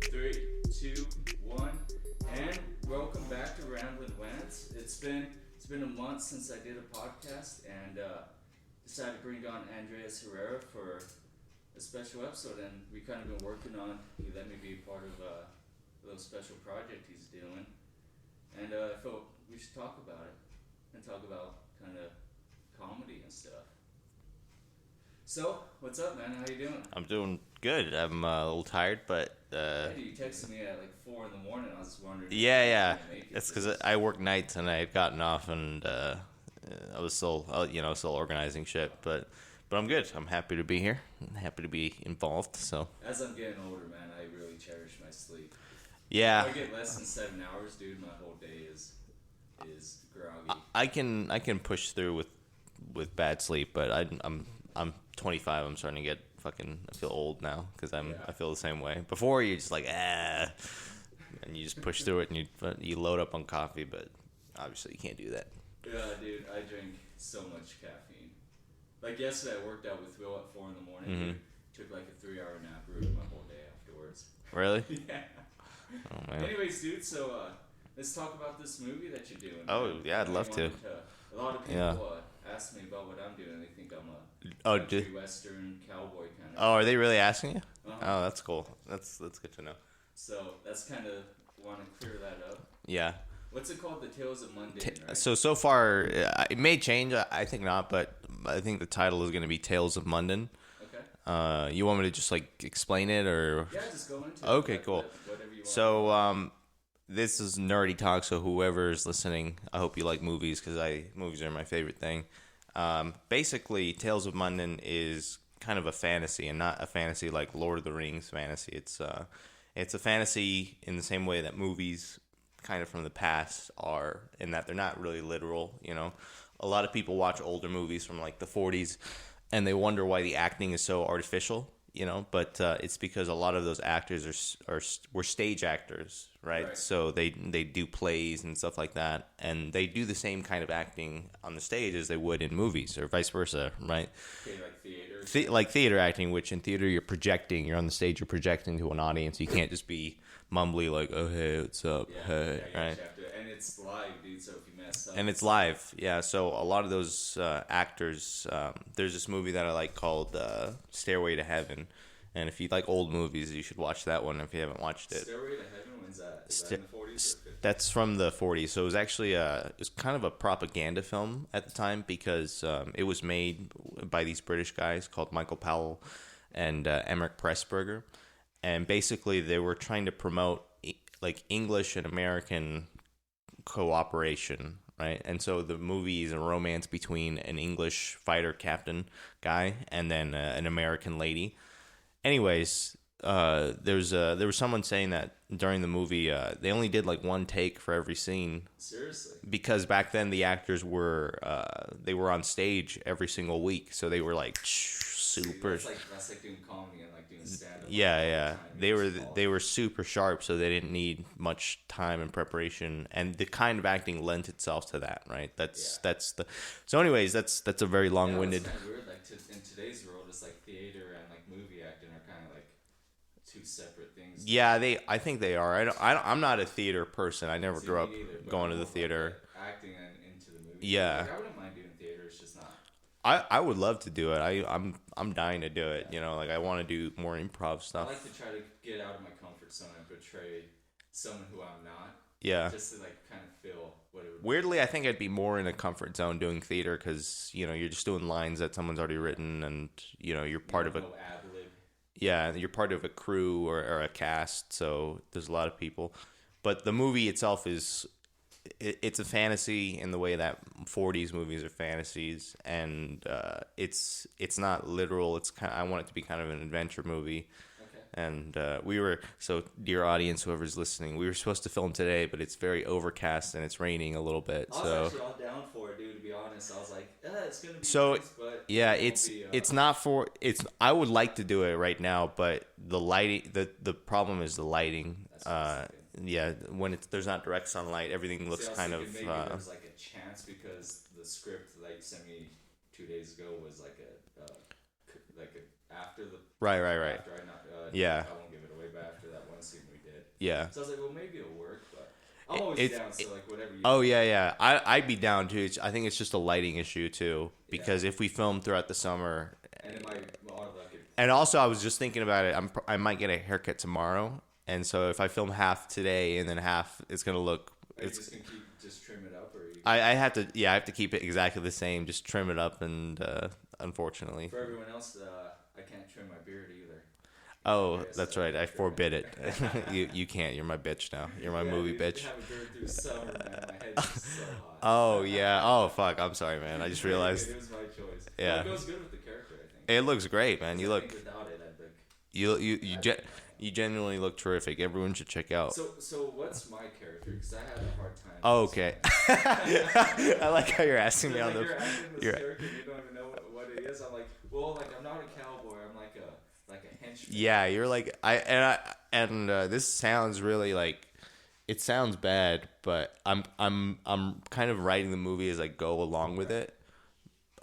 Three, two, one, and welcome back to Ramblin' Wants. It's been a month since I did a podcast, and decided to bring on Andres Herrera for a special episode. And we kind of been working on. He let me be part of a little special project he's doing, and I thought we should talk about it and talk about kind of comedy and stuff. So, what's up, man? How you doing? I'm doing good. I'm a little tired, but You texted me at like 4 in the morning. I was wondering. yeah. It's because I work nights and I had gotten off, and I was still organizing shit. But I'm good. I'm happy to be here. I'm happy to be involved. So As I'm getting older, man, I really cherish my sleep. yeah, If I get less than 7 hours, dude, my whole day is groggy. I can push through with bad sleep, but I'm 25. I'm starting to get I feel old now because I feel the same way. Before you're just like and you just push through it and you load up on coffee, but obviously you can't do that. Yeah, dude, I drink so much caffeine. Like yesterday, I worked out with Will at 4 in the morning. Mm-hmm. Dude, took like a 3-hour nap, ruined my whole day afterwards. Really? Yeah. Oh man. Anyways, dude, so let's talk about this movie that you're doing. Oh man. yeah, I'd love to. A lot of people ask me about what I'm doing. They think I'm a country western cowboy kind of. Oh, are they really asking you? Uh-huh. Oh, that's cool. That's good to know. So that's kind of want to clear that up. Yeah. What's it called? The Tales of Monday. Right? So far, it may change. I think not, but I think the title is going to be Tales of Munden. Okay. You want me to just like explain it, or? Yeah, just go into it. Okay, cool. Whatever you want. So this is nerdy talk. So whoever is listening, I hope you like movies because movies are my favorite thing. Basically, Tales of Munden is kind of a fantasy, and not a fantasy like Lord of the Rings fantasy. It's a fantasy in the same way that movies kind of from the past are, in that they're not really literal. You know, a lot of people watch older movies from like the 40s, and they wonder why the acting is so artificial. You know, but it's because a lot of those actors were stage actors, right? So they do plays and stuff like that, and they do the same kind of acting on the stage as they would in movies, or vice versa, right? Okay, like theater. Like theater acting, which in theater you're on the stage, you're projecting to an audience. You can't just be mumbly like, "Oh hey, what's up?" Right? And it's live, dude. So if you mess up, and it's live, yeah. So a lot of those actors, there's this movie that I like called Stairway to Heaven, and if you like old movies, you should watch that one if you haven't watched it. Stairway to Heaven, when's that? Is that in the 40s or 50s? That's from the 40s. So it was actually it was kind of a propaganda film at the time because it was made by these British guys called Michael Powell and Emmerich Pressburger, and basically they were trying to promote like English and American cooperation, right? And so the movie is a romance between an English fighter captain guy and then an American lady. Anyways, there was someone saying that during the movie they only did like one take for every scene. Seriously? Because back then the actors were they were on stage every single week, so they were like super. That's like doing comedy and like doing stand-up. Yeah. They were super sharp, so they didn't need much time and preparation, and the kind of acting lent itself to that, right? So anyways, that's a very long-winded. It's kind of weird. Like in today's world, it's like theater and like movie acting are kind of like two separate things. Yeah, I think they are. I'm not a theater person. I never grew up going to the theater. Like acting and into the movie. Yeah. Like, I wouldn't mind doing theater. It's just not. I would love to do it. I'm dying to do it. You know, like I want to do more improv stuff. I like to try to get out of my comfort zone and portray someone who I'm not. Yeah. Just to like kind of feel what it would. Weirdly, I think I'd be more in a comfort zone doing theater because you know you're just doing lines that someone's already written, and you know you're part of a. Ad-lib. Yeah, you're part of a crew or a cast, so there's a lot of people. But the movie itself it's a fantasy in the way that 40s movies are fantasies, and it's not literal. I want it to be kind of an adventure movie. And dear audience, whoever's listening, we were supposed to film today, but it's very overcast and it's raining a little bit. I was actually all down for it, dude. To be honest, I was like, it's gonna be nice, but yeah, it's not for it's. I would like to do it right now, but the lighting, the problem is the lighting. Yeah, when there's not direct sunlight, everything looks kind of. Maybe there's like a chance because the script like semi 2 days ago was after the Right. after I not Yeah. I won't give it away, but after that one scene we did. Yeah. So I was like, well, maybe it'll work, but I'm always down. So like whatever you. Oh yeah. I'd be down too. I think it's just a lighting issue too, because if we film throughout the summer, and it might and also I was just thinking about it. I might get a haircut tomorrow, and so if I film half today and then half, it's gonna look. Are you just gonna just trim it up, or I have to. Yeah, I have to keep it exactly the same. Just trim it up, and unfortunately. For everyone else, I can't trim my beard either. Oh, that's right. I forbid it. You can't. You're my bitch now. You're my movie bitch. I have a beard through summer, man. My head's just so hot. Oh yeah. Oh fuck. I'm sorry, man. I just realized. It was my choice. Yeah. It goes good with the character, I think. It looks great, man. You look. Without it, I'd like. You genuinely look terrific. Everyone should check out. So what's my character? Because I had a hard time. Oh, okay. I like how you're asking me on the. You're acting this character, you don't even know what it is. I'm like, well, like I'm not a cowboy. I'm like a henchman. Yeah, you're like this sounds really like. It sounds bad, but I'm kind of writing the movie as I go along with it.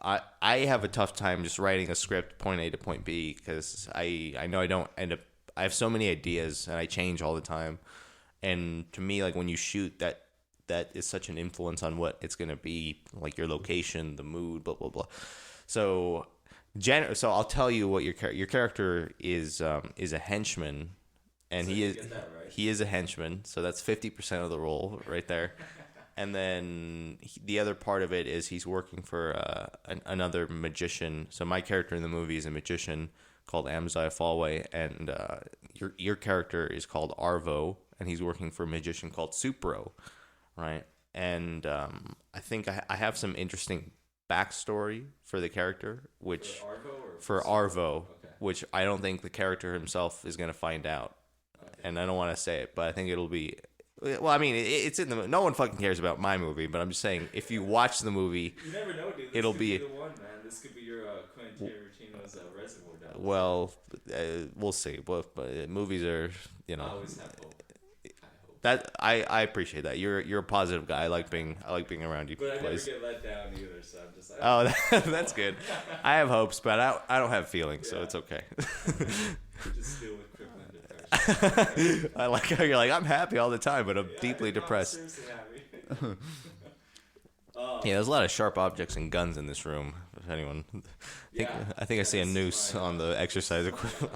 I have a tough time just writing a script point A to point B because I know I don't end up. I have so many ideas and I change all the time, and to me, like when you shoot, that is such an influence on what it's gonna be, like your location, the mood, blah blah blah. So I'll tell you what your character is a henchman, and so he is a henchman. So that's 50% of the role right there. And then the other part of it is he's working for another magician. So my character in the movie is a magician called Amaziah Falway, and your character is called Arvo, and he's working for a magician called Supro, right? And I think I have some interesting backstory for the character, which for Arvo, okay. Which I don't think the character himself is going to find out, and I don't want to say it, but I think it'll be. Well, I mean, it's in the. No one fucking cares about my movie, but I'm just saying, if you watch the movie, you never know, dude. It'll be the one, man. This could be your Quentin Tarantino's Reservoir Dogs. Well, we'll see. But movies are, I always have hope. That I appreciate that. You're a positive guy. I like being around you. But I never get let down either, so I'm just like. Oh, that's good. I have hopes, but I don't have feelings, so it's okay. Just deal with crippling depression. I like how you're like, I'm happy all the time, but I'm deeply depressed. I'm seriously happy. Yeah, there's a lot of sharp objects and guns in this room. If anyone, I think I see a noose on the exercise equipment.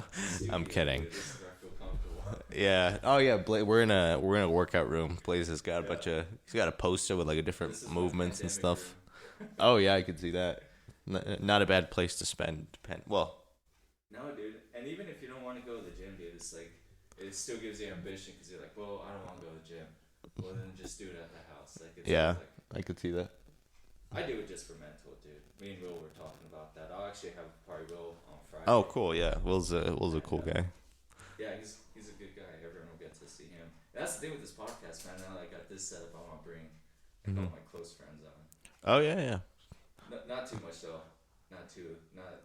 I'm kidding. Yeah. Oh yeah. We're in a workout room. Blaze has got he's got a poster with like a different movements and stuff. Oh yeah, I could see that. Not a bad place to spend. Well. No, dude. And even if you don't want to go to the gym, dude, it's like it still gives you ambition because you're like, well, I don't want to go to the gym. Well, then just do it at the house. Like it's I could see that. I do it just for mental, dude. Me and Will were talking about that. I'll actually have a party Will on Friday. Oh, cool. Yeah, Will's a cool guy. Yeah, he's a good guy. Everyone will get to see him. And that's the thing with this podcast, man. Now that I got this set up, I want to bring all my close friends on. Oh yeah. Not too much though. Not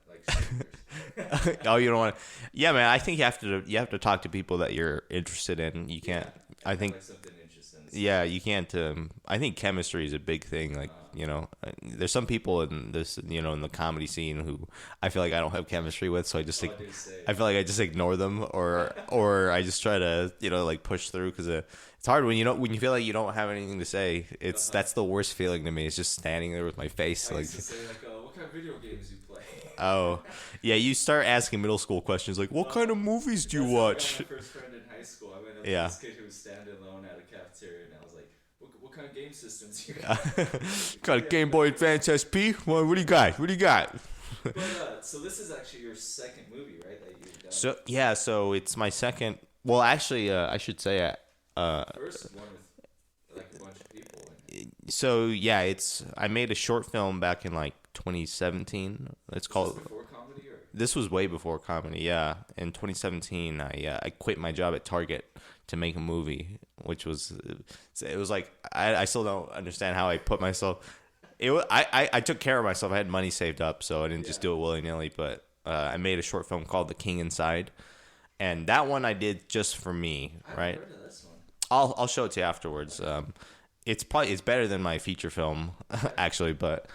like strangers. Oh, you don't want to. Yeah, man. I think you have to talk to people that you're interested in. You can't. I think. Like something interesting. Yeah, you can't. I think chemistry is a big thing. Like there's some people in this, in the comedy scene who I feel like I don't have chemistry with, so I just I feel like I just ignore them, or I just try to like push through because it's hard when you feel like you don't have anything to say. That's the worst feeling to me. It's just standing there with my face I used to say what kind of video games you play? Oh, yeah. You start asking middle school questions like, "What kind of movies do you watch?" My first friend in high school, I went up to this kid who was standing alone at a cafeteria, and I was like, "What kind of game systems you got?" Got a Game Boy Advance SP. What do you got? But, so this is actually your second movie, right? That you've done. So it's my second. Well, actually, I should say. First one with like a bunch of people. So yeah, I made a short film back in like 2017. It's called. Was this before comedy or? This was way before comedy. Yeah, in 2017, I quit my job at Target to make a movie, which was like I still don't understand how I put myself. I took care of myself. I had money saved up, so I didn't just do it willy nilly. But I made a short film called The King Inside, and that one I did just for me, right? I've heard of this one. I'll show it to you afterwards. It's better than my feature film actually, but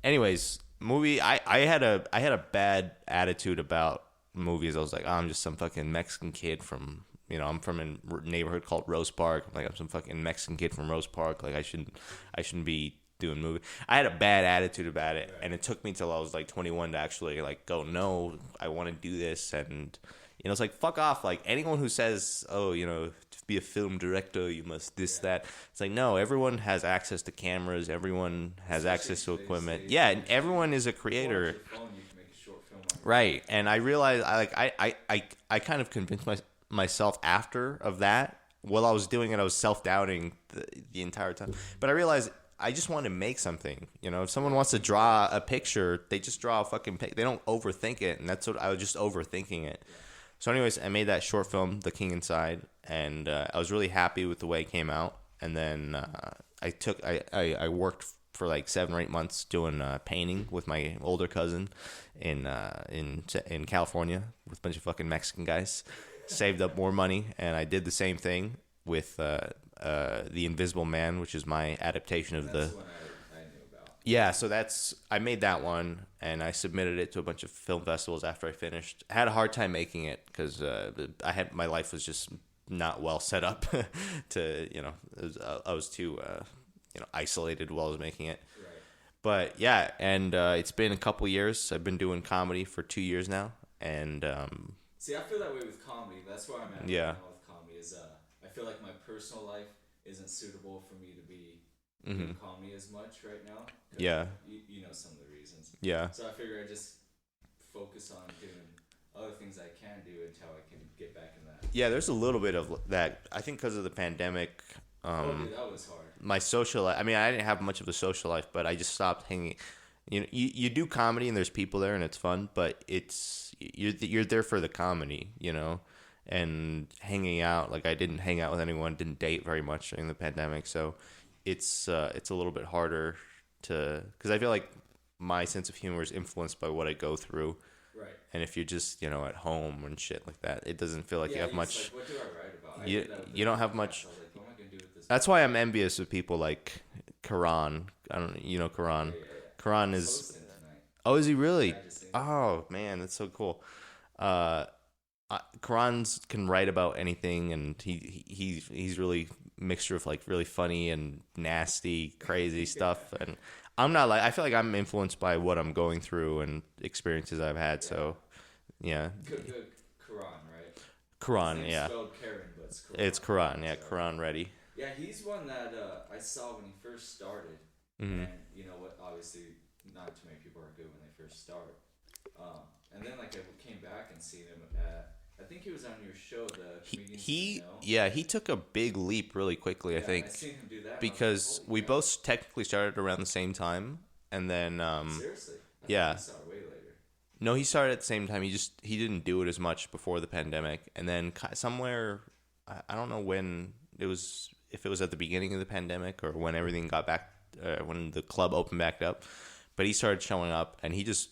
anyways, movie. I had a bad attitude about movies. I was like, oh, I'm just some fucking Mexican kid from, I'm from a neighborhood called Rose Park. I'm like, I'm some fucking Mexican kid from Rose Park. Like, I shouldn't be doing movie. I had a bad attitude about it, and it took me till I was like 21 to actually like go, no, I want to do this. And it's like, fuck off. Like, anyone who says, oh, to be a film director you must that, it's like, no, everyone has access to cameras, everyone has access to equipment, and everyone is a creator. Right. And I realized I kind of convinced myself after of that. While I was doing it, I was self-doubting the entire time. But I realized I just want to make something. If someone wants to draw a picture, they just draw a fucking picture. They don't overthink it, and that's what I was just overthinking it. So anyways, I made that short film, The King Inside, and I was really happy with the way it came out. And then I worked for like 7 or 8 months doing painting with my older cousin in California with a bunch of fucking Mexican guys. Saved up more money, and I did the same thing with The Invisible Man, which is my adaptation of That's the one I knew about. Yeah, so I made that one, and I submitted it to a bunch of film festivals after I finished. I had a hard time making it because my life was just not well set up to, I was too isolated while I was making it. Right. But yeah, and it's been a couple years. I've been doing comedy for 2 years now, and see, I feel that way with comedy. That's where I'm at yeah. right now with comedy. Is I feel like my personal life isn't suitable for me to be doing comedy as much right now. Yeah. You know some of the reasons. Yeah. So I figure I just focus on doing other things I can do until I can get back in that. Yeah, there's a little bit of that. I think because of the pandemic. Dude, that was hard. My social life. I mean, I didn't have much of a social life, but I just stopped hanging. You do comedy and there's people there and it's fun, but you're there for the comedy, and hanging out. Like, I didn't hang out with anyone, didn't date very much during the pandemic, so it's a little bit harder because I feel like my sense of humor is influenced by what I go through. Right. And if you're just at home and shit like that, it doesn't feel like you have much. Like, what do I write about? You don't have much. I was like, what am I gonna do with this? That's why I'm envious of people like Karan. I don't, Karan. Yeah. Karan He's is. hosting tonight. Oh, is he really? Yeah, I just seen it. Oh man, that's so cool. Karan's can write about anything, and he's really mixture of like really funny and nasty, crazy stuff. And I'm not like, I feel like I'm influenced by what I'm going through and experiences I've had. So yeah. Karan, right? Karan, His name's yeah. spelled Karen, but it's Karan. It's Karan, yeah. So- Karan Reddy. Yeah, he's one that I saw when he first started. Mhm. And you know what? Obviously, not too many people are good when they first start. And then like I came back and seen him at. I think he was on your show, the comedians. He took a big leap really quickly. I think I seen him do that. because we both technically started around the same time, and then Seriously. yeah. I saw it way later. No, he started at the same time. He didn't do it as much before the pandemic, and then somewhere, I don't know when it was, if it was at the beginning of the pandemic or when everything got back, when the club opened back up, but he started showing up, and he just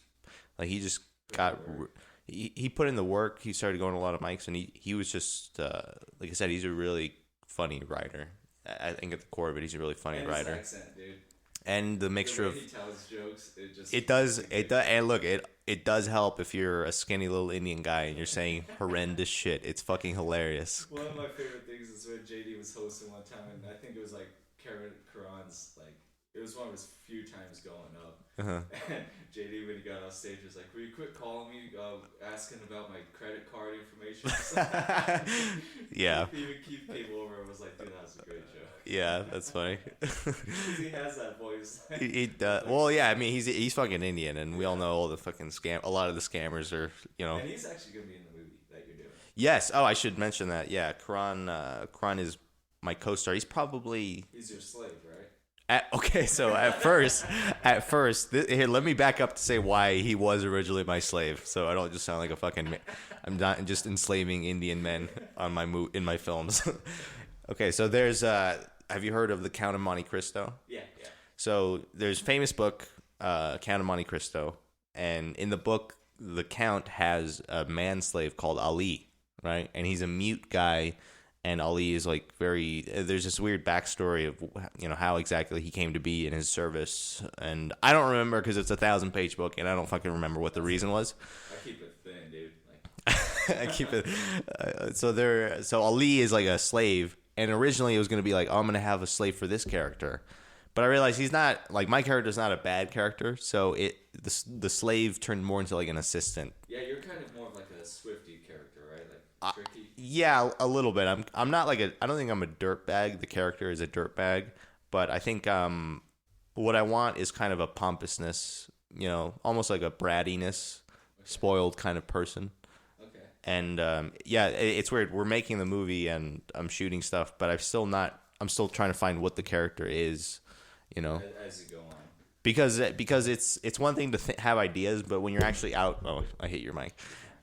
got. He put in the work. He started going to a lot of mics, and he was just like I said, he's a really funny writer. I think at the core of it, he's a really funny writer. His accent, dude. And the mixture The way of he tells jokes, it does, and look, it does help if you're a skinny little Indian guy and you're saying horrendous shit. It's fucking hilarious. One of my favorite things is when JD was hosting one time, and I think it was like Karan's, like, it was one of his few times going up. Uh-huh. And JD, when he got off stage, was like, "Will you quit calling me, asking about my credit card information?" Yeah. Even Keith came over and was like, "Dude, that was a great show." Yeah, that's funny. Because he has that voice. He does. Well, yeah, I mean, he's fucking Indian, and we all know all the fucking a lot of the scammers are, And he's actually gonna be in the movie that you're doing. Yes. Oh, I should mention that. Yeah, Karan is my co-star. He's your slave, right? Okay, so at first, here, let me back up to say why he was originally my slave, so I don't just sound like a fucking. I'm not just enslaving Indian men on in my films. Okay, so there's. Have you heard of the Count of Monte Cristo? Yeah. So there's famous book, Count of Monte Cristo, and in the book, the Count has a man slave called Ali, right? And he's a mute guy, and Ali is like very. There's this weird backstory of how exactly he came to be in his service, and I don't remember because it's a 1,000-page book, and I don't fucking remember what the reason was. I keep it thin, dude. Like, I keep it. So Ali is like a slave, and originally it was going to be like, oh, I'm going to have a slave for this character, but I realized he's not like my character's not a bad character, so the slave turned more into like an assistant. yeah, you're kind of more of like a Swiftie character, right? Like tricky. Yeah, a little bit. I'm not like I don't think I'm a dirtbag. The character is a dirtbag, but I think what I want is kind of a pompousness, almost like a brattiness, spoiled kind of person. Okay. And yeah, it's weird. We're making the movie and I'm shooting stuff, but I'm still trying to find what the character is, As you go on. because it's one thing to have ideas, but when you're actually out, oh, I hit your mic.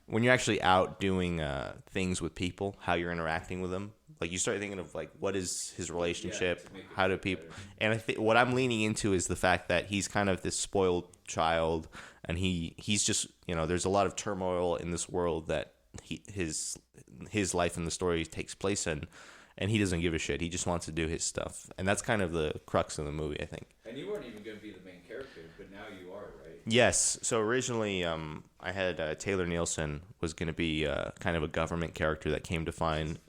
When you're actually out doing things with people, how you're interacting with them, like you start thinking of like what is his relationship, how do people, and I think what I'm leaning into is the fact that he's kind of this spoiled child, and he's just there's a lot of turmoil in this world that his life in the story takes place in, and he doesn't give a shit. He just wants to do his stuff, and that's kind of the crux of the movie, I think. And you weren't even going to be the main character, but now you are, right? Yes. So originally, I had Taylor Nielsen was going to be kind of a government character that came to find.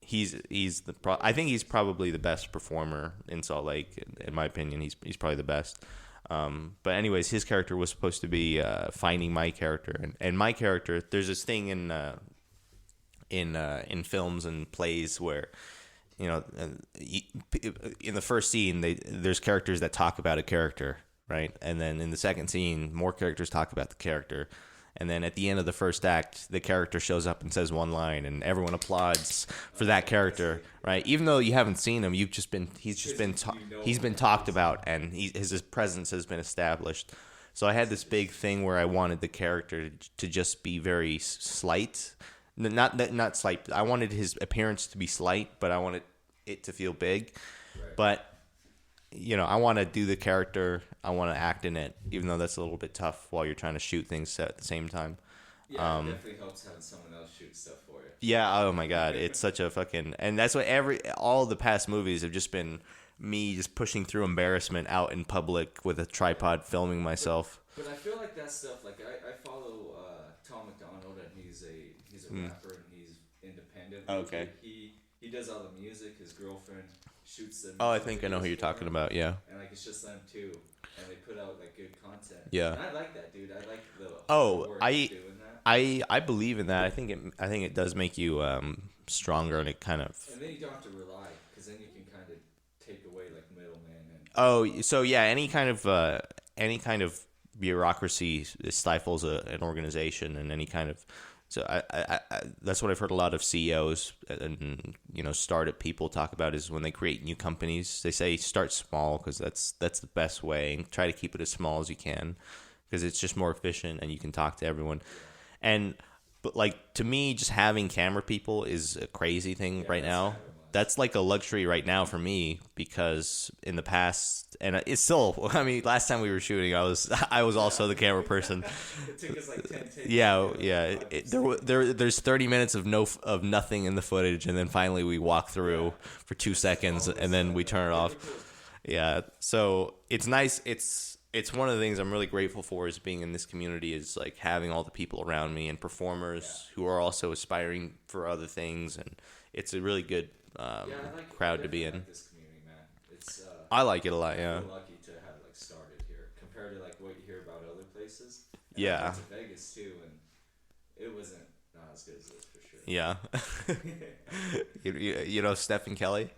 I think he's probably the best performer in Salt Lake, in my opinion. He's probably the best. But anyways, his character was supposed to be finding my character, and my character. There's this thing in films and plays where in the first scene there's characters that talk about a character, right? And then in the second scene, more characters talk about the character. And then at the end of the first act, the character shows up and says one line, and everyone applauds for that character, right? Even though you haven't seen him, he's been talked about, and his presence has been established. So I had this big thing where I wanted the character to just be very slight, not slight. I wanted his appearance to be slight, but I wanted it to feel big. Right. But I want to do the character. I want to act in it, even though that's a little bit tough while you're trying to shoot things at the same time. Yeah, it definitely helps having someone else shoot stuff for you. Yeah, oh my God. It's such a fucking... And that's what all the past movies have just been me just pushing through embarrassment out in public with a tripod filming myself. But I feel like that stuff, like I follow Tom McDonald, and he's a rapper, and he's independent. Okay. He does all the music. His girlfriend shoots the music. Oh, I think I know who you're talking about, yeah. And like it's just them two, and they put out like good content. Yeah. And I like that, dude. I like the work doing that. I believe in that. I think it does make you stronger, and it kind of... And then you don't have to rely, because then you can kind of take away like middlemen and... Oh, so yeah, any kind of bureaucracy stifles an organization, and any kind of... So I that's what I've heard a lot of CEOs and startup people talk about is when they create new companies, they say start small, because that's the best way, and try to keep it as small as you can, because it's just more efficient and you can talk to everyone. But like to me, just having camera people is a crazy thing right now. That's like a luxury right now for me, because in the past, and it's still, I mean, last time we were shooting, I was also the camera person. It took us like 10 takes. Yeah. There's 30 minutes of nothing in the footage, and then finally we walk through for 2 seconds, and then we turn it off. Yeah, so it's nice. It's one of the things I'm really grateful for, is being in this community, is like having all the people around me and performers who are also aspiring for other things, and it's a really good crowd to be in. Like this community, man. It's I like it a lot. Yeah. I feel lucky to have like started here compared to like what you hear about other places. And Yeah. I went to Vegas too, and it wasn't not as good as this for sure. Yeah. you know Stephen Kelly?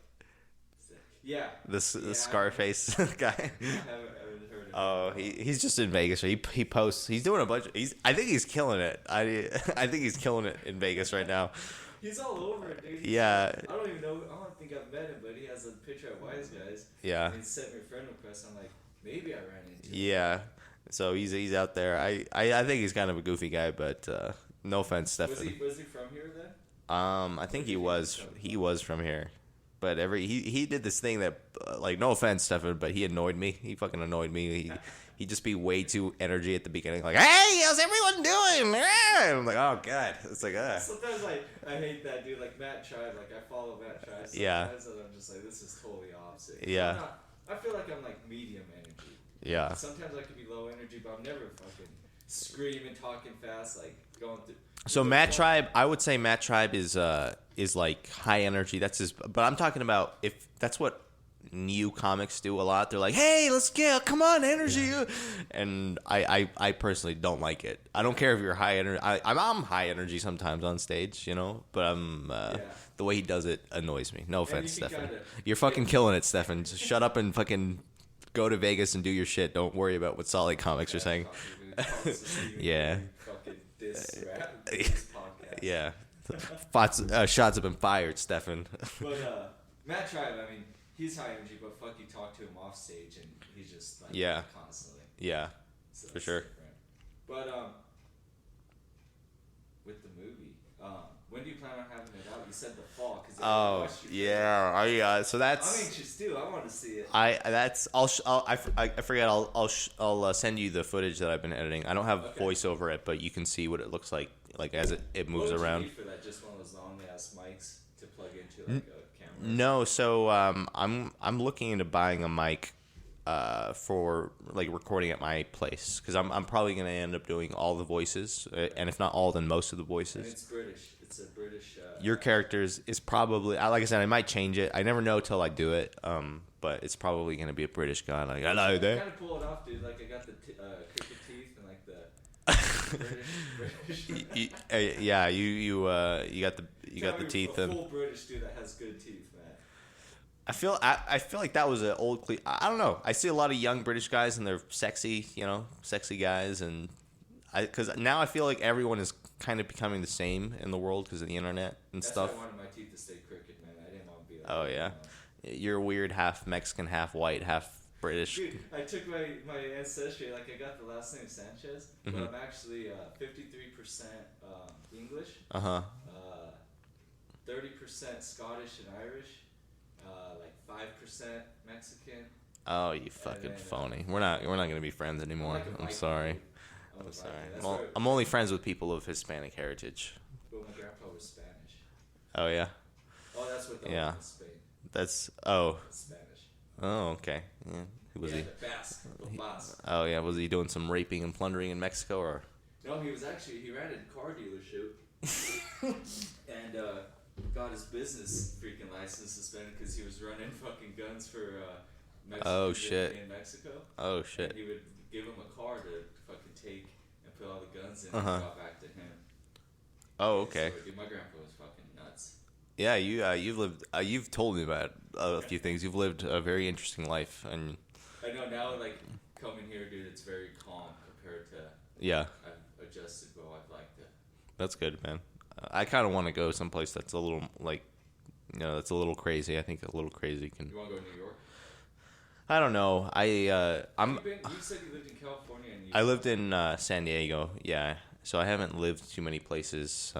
Yeah. The Scarface guy. I haven't heard of him. Oh, he's just in Vegas. He posts. He's doing a bunch. I think he's killing it. I think he's killing it in Vegas right now. He's all over it, dude. Yeah. I don't even know. I don't think I've met him, but he has a picture at Wise Guys. Yeah. And he sent me a friend request. I'm like, maybe I ran into him. Yeah. So he's out there. I think he's kind of a goofy guy, but no offense, Stephen. Was he from here then? I think he was from here, but he did this thing that like no offense, Stefan, but he annoyed me. He fucking annoyed me. He'd just be way too energy at the beginning, like, "Hey, how's everyone doing?" And I'm like, "Oh God," it's like, Sometimes I hate that dude, like Matt Tribe. Like I follow Matt Tribe sometimes, Yeah. and I'm just like, this is totally opposite. Yeah. I feel like I'm like medium energy. Yeah. Sometimes I can be low energy, but I'm never fucking screaming, talking fast, like going through. So Matt Tribe, I would say Matt Tribe is like high energy. That's his. But I'm talking about if that's what new comics do a lot. They're like, "Hey, let's get, come on, energy," and I personally don't like it. I don't care if you're high energy. I'm high energy sometimes on stage, but the way he does it annoys me. No offense, Stefan. You're fucking killing it, Stefan. Just shut up and fucking go to Vegas and do your shit. Don't worry about what Solid Comics are saying. Yeah. Yeah. Shots have been fired, Stefan. But Matt Tribe, I mean, he's high energy, but fuck, you talk to him off stage and he's just like constantly. Yeah, so for sure. Different. But with the movie, when do you plan on having it out? You said the fall. So that's. I'm anxious too. I want to see it. I forget. I'll send you the footage that I've been editing. I don't have voice over it, but you can see what it looks like as it moves what would around. You need for that? Just one of those long ass mics to plug into like a camera. No, so I'm looking into buying a mic for like recording at my place because I'm probably gonna end up doing all the voices, and if not all, then most of the voices. And it's British. It's a British. Your character's is probably, like I said, I might change it. I never know till I do it. But it's probably gonna be a British guy. Like, hello there. Kind of pull it off, dude. Like I got the crooked teeth and like the British. Yeah, you got the teeth. A full British dude that has good teeth, man. I feel like that was an old. I don't know. I see a lot of young British guys and they're sexy, sexy guys, and because now I feel like everyone is kind of becoming the same in the world because of the internet and stuff. That's why I wanted my teeth to stay crooked, man. I didn't want to be like. Oh yeah, you're weird, half Mexican, half white, half British. Dude, I took my ancestry. Like I got the last name Sanchez, but I'm actually 53% English. 30% Scottish and Irish. Like 5% Mexican. Oh, you fucking phony. We're not gonna be friends anymore. I'm sorry. I'm sorry. I'm only friends with people of Hispanic heritage. But my grandpa was Spanish. Oh yeah. Oh, that's what. Yeah. In Spain. That's Spanish. Oh, okay. Yeah. Who was he? The Basque. Oh yeah. Was he doing some raping and plundering in Mexico or? No, he ran a car dealership. And got his business freaking license suspended because he was running fucking guns for Mexico in Mexico. Oh shit. And he would give him a car to fucking take and put all the guns in and got back to him. Oh, okay. So, dude, my grandpa was fucking nuts. Yeah, you've lived. You've told me about a few things. You've lived a very interesting life, and I know now. Like coming here, dude, it's very calm compared to. Yeah. I've adjusted well. I've liked it. That's good, man. I kind of want to go someplace that's a little that's a little crazy. I think a little crazy can. You want to go to New York? I don't know. You said you lived in California. I lived in San Diego. Yeah, so I haven't lived too many places.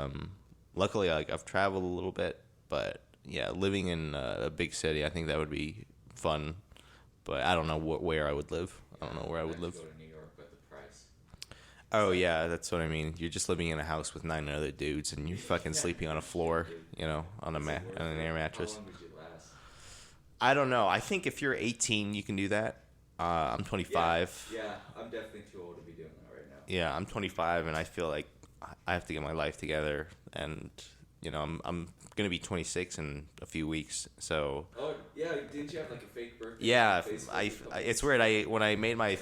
Luckily, I've traveled a little bit, but yeah, living in a big city, I think that would be fun. But I don't know where I would live. I don't know where I would live. Go to New York, but the price. Oh yeah, that's what I mean. You're just living in a house with 9 other dudes, and you're fucking sleeping on a floor, on an air mattress. How long would you last? I don't know. I think if you're 18, you can do that. I'm 25. Yeah, I'm definitely too old to be doing that right now. Yeah, I'm 25, and I feel like I have to get my life together, and I'm gonna be 26 in a few weeks. So. Oh yeah, didn't you have like a fake birthday? Yeah, it's weird. When I made my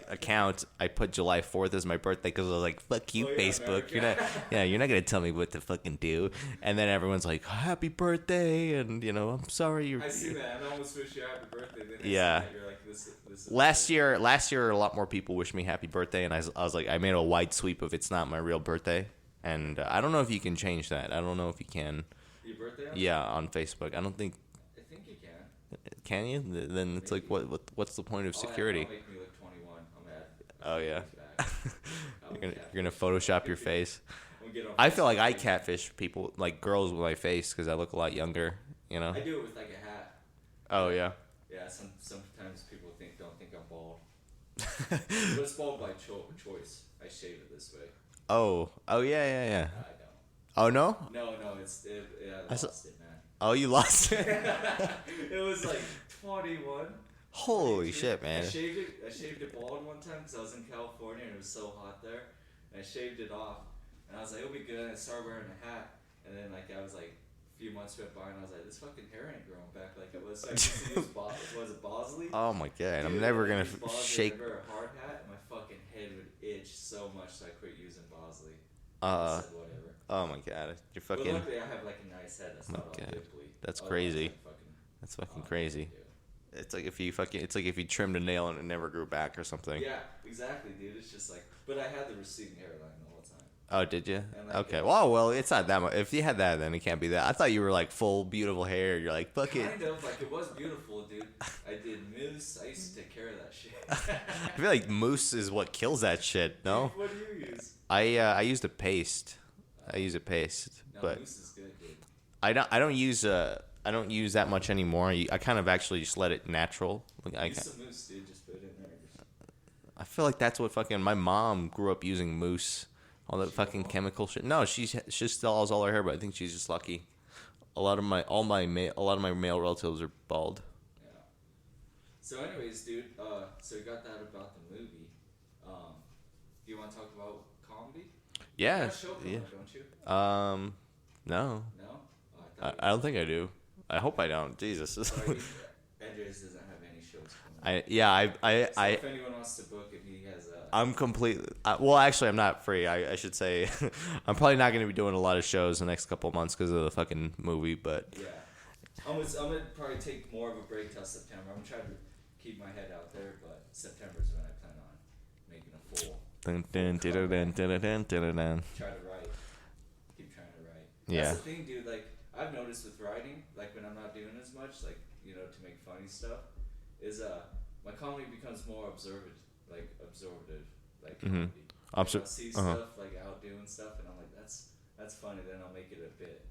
account, I put July 4th as my birthday because I was like, "Fuck you, Facebook. You're not gonna tell me what to fucking do." And then everyone's like, "Happy birthday," and I'm sorry. I see that. I almost wish you happy birthday. Then yeah. You're like, this is last year, a lot more people wished me happy birthday, and I was like, I made a wide sweep of it's not my real birthday, and I don't know if you can change that. I don't know if you can. Your birthday? Yeah, on Facebook. I think you can. Can you? Then it's like, what's the point of security? I'll make me look 21. I'm at. Oh yeah. You're gonna Photoshop your face. I feel like I catfish people, like girls with my face, because I look a lot younger. I do it with like a hat Oh yeah. Yeah, sometimes people don't think I'm bald. But it's bald by choice. I shave it this way. Oh yeah, yeah, yeah. I don't. Oh no. No, I I saw, lost it, man. oh, you lost it. It was like 21. Holy 22. shit, man. I shaved it bald one time because I was in California and it was so hot there. And I shaved it off, and I was like, it'll be good. And I started wearing a hat, and then like I was like, a few months went by, and I was like, this fucking hair ain't growing back like it was. So I used to use was it Bosley? Oh my god, I'm Dude, never I gonna used Bosley shake. to wear a hard hat, and my fucking head would itch so much, so I quit using Bosley. I Uh, said whatever. oh my god, you're But fucking. luckily, I have like a nice head that's Oh my not all God. dimply. That's Otherwise, crazy. I'd fucking, That's fucking oh, crazy. yeah. It's like if you fucking. It's like if you trimmed a nail and it never grew back or something. Yeah, exactly, dude. It's just like, but I had the receding hairline the whole time. Oh, did you? And like, Okay. Well, it's not that much. If you had that, then it can't be that. I thought you were like full, beautiful hair. You're like, fuck it. Kind of like it was beautiful, dude. I did mousse. I used to take care of that shit. I feel like mousse is what kills that shit. No. What do you use? I used a paste. I use a paste, No, but mousse is good, dude. I don't use that much anymore. I kind of actually just let it natural. Like, Use some mousse, dude. Just put it in there. I feel like that's what fucking my mom grew up using mousse, all that fucking chemical shit. No, she still has all her hair, but I think she's just lucky. A lot of my male relatives are bald. Yeah. So, anyways, dude. So you got that about the movie. Do you want to talk about comedy? You Yeah, got a show coming yeah. up, don't you? No, No. Oh, I don't think I do. I hope I don't. Jesus. Sorry, Andres doesn't have any shows coming up. So if anyone wants to book it, he has a. I'm completely. Well, actually, I'm not free. I should say, I'm probably not going to be doing a lot of shows the next couple of months because of the fucking movie. But Yeah. I'm gonna probably take more of a break till September. I'm trying to keep my head out there, but September's when I plan on making a full. dun, dun, dun, dun, dun, dun, dun, dun. Try to write. Keep trying to write. Yeah. That's the thing, dude. Like I've noticed with writing, like when I'm not doing as much, like to make funny stuff, is my comedy becomes more absorbent, like Mhm. comedy. Like, I'll see Uh-huh. stuff like out doing stuff, and I'm like, that's funny. Then I'll make it a bit,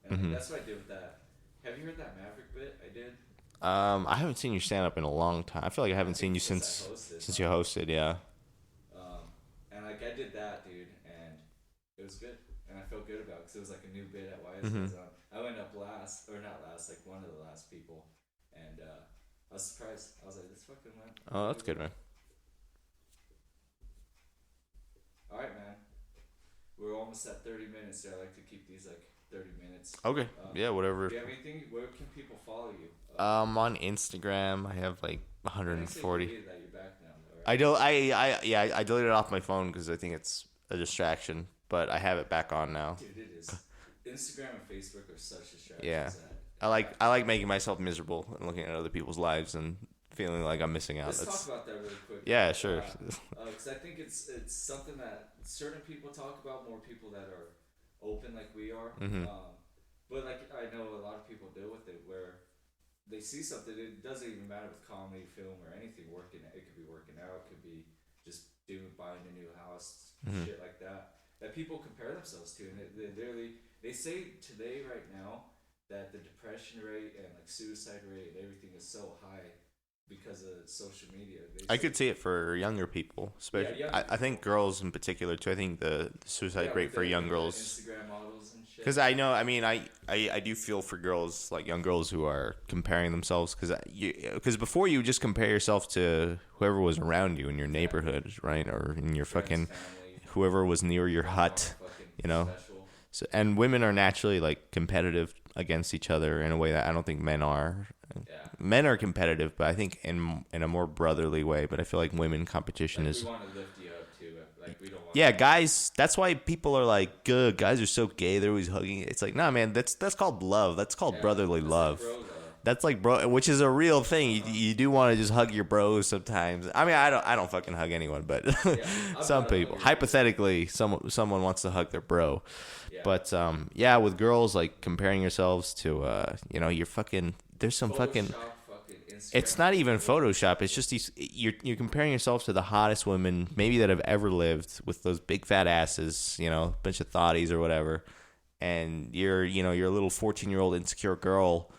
and Mhm. like, that's what I did with that. Have you heard that Maverick bit I did? I haven't seen you stand up in a long time. I feel like I haven't seen you Since since I hosted, since you hosted. Yeah. And like I did that, dude, and it was good, and I felt good about it because it was like a new bit at YS. Mhm. I went up last, or not last, like one of the last people, and I was surprised. I was like, this fucking went. Oh, that's good, man. All right, man. We're almost at 30 minutes, so I like to keep these like 30 minutes. Okay. Yeah, whatever. Do you have anything? Where can people follow you? On Instagram, I have like 140. That you're back now, though, right? I don't. I deleted it off my phone because I think it's a distraction. But I have it back on now. Dude, it is. Instagram and Facebook are such distractions. Yeah. That, I like making myself miserable and looking at other people's lives and feeling like I'm missing out. Let's That's talk about that really quick. yeah, sure. Because I think it's something that certain people talk about, more people that are open like we are. Mhm. But like I know a lot of people deal with it where they see something. It doesn't even matter with comedy, film, or anything. It could be working out. It could be just buying a new house, Mhm. shit like that. That people compare themselves to, and they say today right now that the depression rate and like suicide rate and everything is so high because of social media. I could see it for younger people, especially. Yeah, I think girls in particular too. I think the suicide rate for young girls. Instagram models and shit. Because I know, I mean, I do feel for girls, like young girls who are comparing themselves. Because before you just compare yourself to whoever was around you in your neighborhood, right? Or in your fucking, whoever was near your hut, you know? So, and women are naturally like competitive against each other in a way that I don't think men are. Yeah. Men are competitive, but I think in a more brotherly way. But I feel like women competition Like, is. we want to lift you up too. Like we don't. Want Yeah, guys. That's why people are like, "Good, guys are so gay. They're always hugging." It's like, nah, man. That's called love. That's called brotherly that's love. Like bro love. That's like bro, which is a real thing. You do want to just hug your bros sometimes. I mean, I don't fucking hug anyone, but some people, hypothetically, someone wants to hug their bro. Yeah. But yeah, with girls, like comparing yourselves to you're fucking. There's some fucking. Instagram. It's not even Photoshop. It's just you're comparing yourself to the hottest women maybe that have ever lived with those big fat asses, a bunch of thotties or whatever, and you're a little 14-year-old insecure girl.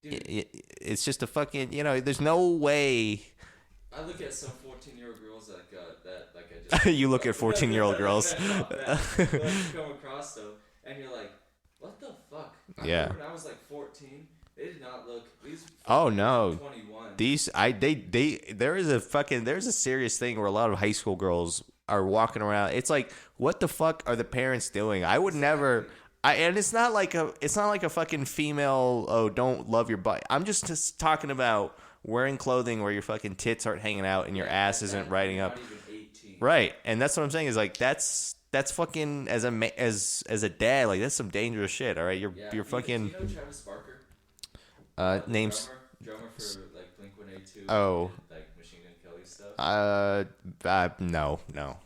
dude. It's just a fucking, there's no way. I look at some 14-year-old girls that like I just You look at 14-year-old girls. that come across them, and you're like, what the fuck? I Yeah. remember when I was like 14, they did not look. These Oh no. 21. There's a serious thing where a lot of high school girls are walking around. It's like, what the fuck are the parents doing? I would never. And it's not like a fucking female. Oh, don't love your butt. I'm just talking about wearing clothing where your fucking tits aren't hanging out and your ass isn't riding up. Not even 18. Right, and that's what I'm saying is like that's fucking as a dad, like that's some dangerous shit. All right, you're fucking. Do you know Travis Barker? Names. Drummer for like Blink-182. Oh. Like Machine Gun Kelly stuff. No.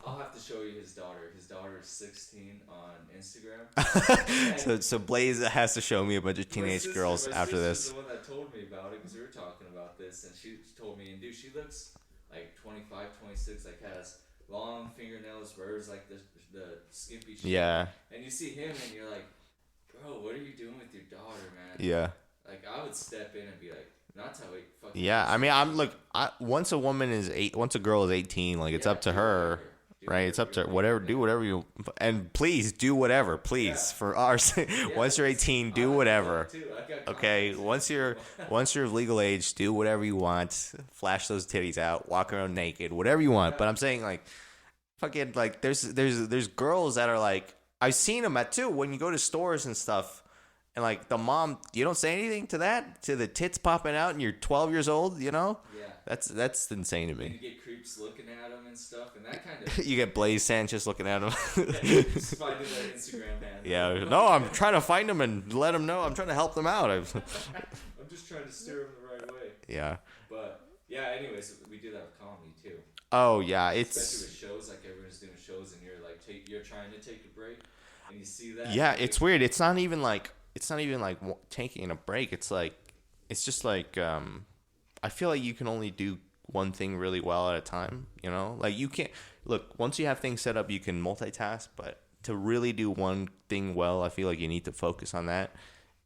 I'll have to show you his daughter. His daughter is 16 on Instagram. So Blaze has to show me a bunch of teenage girls after this. The one that told me about it because we were talking about this, and she told me, and dude, she looks like 25, 26, like has long fingernails, wears like the skimpy shit. Yeah. And you see him, and you're like, bro, what are you doing with your daughter, man? Yeah. Like I would step in and be like, not how we fucking. Yeah, I mean, once a girl is 18, like it's up to her. Right, it's up to whatever. Do whatever you, and please do whatever. Please, for our sake. Once you're 18, do whatever. Okay, once you're of legal age, do whatever you want. Flash those titties out, walk around naked, whatever you want. But I'm saying like, fucking like, there's girls that are like, I've seen them too when you go to stores and stuff, and like the mom, you don't say anything to the tits popping out, and you're 12 years old, Yeah. That's insane to me. And you get creeps looking at them and stuff, and that kind of. You get Blaze Sanchez looking at him. Just finding their Instagram handle. Yeah, no, I'm trying to find them and let them know. I'm trying to help them out. I'm just trying to steer them the right way. Yeah. But yeah, anyways, we do that with comedy too. Oh yeah, especially with shows, like everyone's doing shows, and you're like, you're trying to take a break, and you see that. Yeah, it's weird. It's not even like taking a break. It's just like I feel like you can only do one thing really well at a time, Like you can't look, once you have things set up, you can multitask, but to really do one thing well, I feel like you need to focus on that.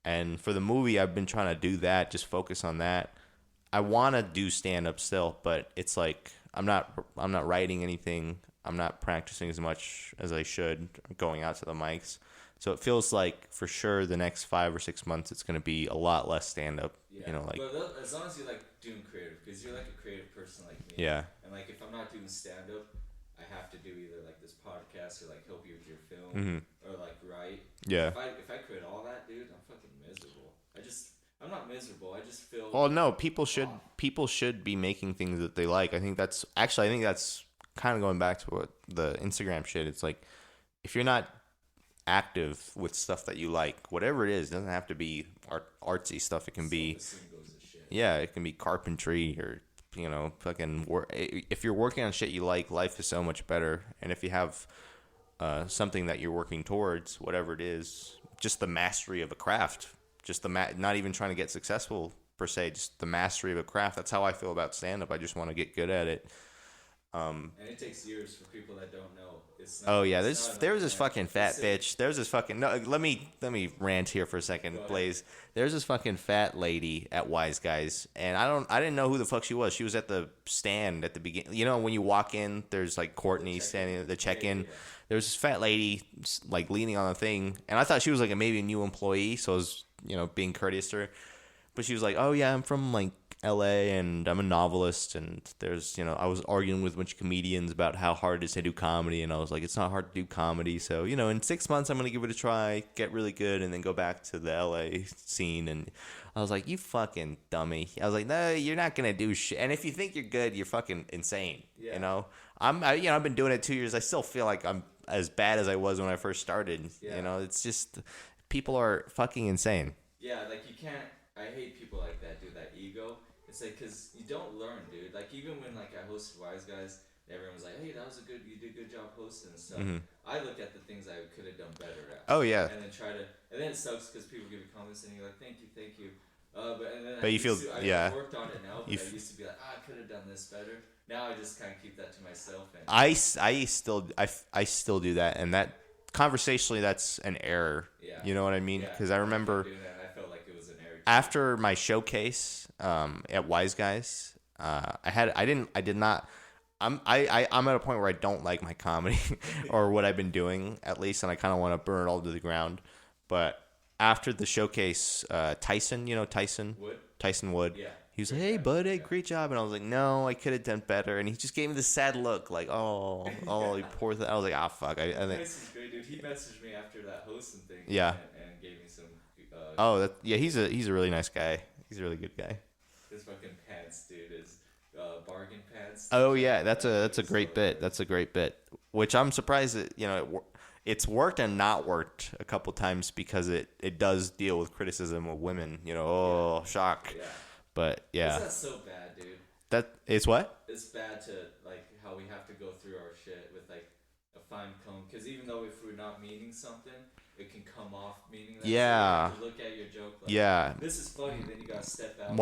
And for the movie, I've been trying to do that, just focus on that. I want to do stand up still, but it's like I'm not writing anything. I'm not practicing as much as I should going out to the mics. So it feels like for sure the next 5 or 6 months it's going to be a lot less stand up. Yeah. But as long as you like doing creative, because you're like a creative person like me. Yeah. And like if I'm not doing stand up, I have to do either like this podcast or like help you with your film or like write. Yeah. If I quit all that, dude, I'm fucking miserable. I'm not miserable. I just feel. Well, no, people should be making things that they like. I think that's kind of going back to what the Instagram shit. It's like if you're not active with stuff that you like, whatever it is, it doesn't have to be artsy stuff. It can be, yeah, it can be carpentry or fucking work. If you're working on shit you like, life is so much better. And if you have something that you're working towards, whatever it is, just the mastery of a craft, just not even trying to get successful per se, just the mastery of a craft. That's how I feel about stand up. I just want to get good at it. And it takes years for people that don't know. There's this fucking fat bitch. There's this fucking no. Let me rant here for a second, Blaze. There's this fucking fat lady at Wise Guys, and I didn't know who the fuck she was. She was at the stand at the beginning. When you walk in, there's like Courtney standing at the check-in. Yeah. There was this fat lady like leaning on the thing, and I thought she was like maybe a new employee, so I was being courteous to her. But she was like, "Oh yeah, I'm from like LA and I'm a novelist, and there's I was arguing with a bunch of comedians about how hard it is to do comedy, and I was like, it's not hard to do comedy, so in 6 months I'm gonna give it a try, get really good, and then go back to the LA scene." And I was like, you fucking dummy. I was like, no, you're not gonna do shit, and if you think you're good, you're fucking insane. I've been doing it 2 years. I still feel like I'm as bad as I was when I first started. It's just people are fucking insane. Like you can't. I hate people like that, dude. That ego. It's like, cause you don't learn, dude. Like even when like I hosted Wise Guys, everyone was like, "Hey, you did a good job hosting and stuff." I look at the things I could have done better at. Oh yeah. And then it sucks because people give you comments and you're like, "Thank you." But you feel, yeah. I worked on it now, but I used to be like, I could have done this better. Now I just kind of keep that to myself. And I still do that, and that conversationally, that's an error. Yeah. You know what I mean? Because I remember. I felt like it was an error after my showcase at Wise Guys, I did not. I'm at a point where I don't like my comedy or what I've been doing at least, and I kind of want to burn it all to the ground. But after the showcase, Tyson, Tyson Wood. Yeah. He was like, "Hey, bud, hey, great job," and I was like, "No, I could have done better." And he just gave me this sad look, like, "Oh, you poor thing." I was like, "Ah, fuck." I think. This is great, dude. He messaged me after that hosting thing. Yeah. And gave me some. He's a really nice guy. He's a really good guy. His fucking pants, dude, is bargain pants. Oh yeah, that's a great bit. That's a great bit. Which I'm surprised that it's worked and not worked a couple times because it does deal with criticism of women. Shock. Yeah. But yeah. That's so bad, dude. That it's what? It's bad to like how we have to go through our shit with like a fine comb, because even though if we're not meaning something, it can come off meaning that. Yeah. So you have to look at your joke like, yeah. This is funny, then you gotta step out.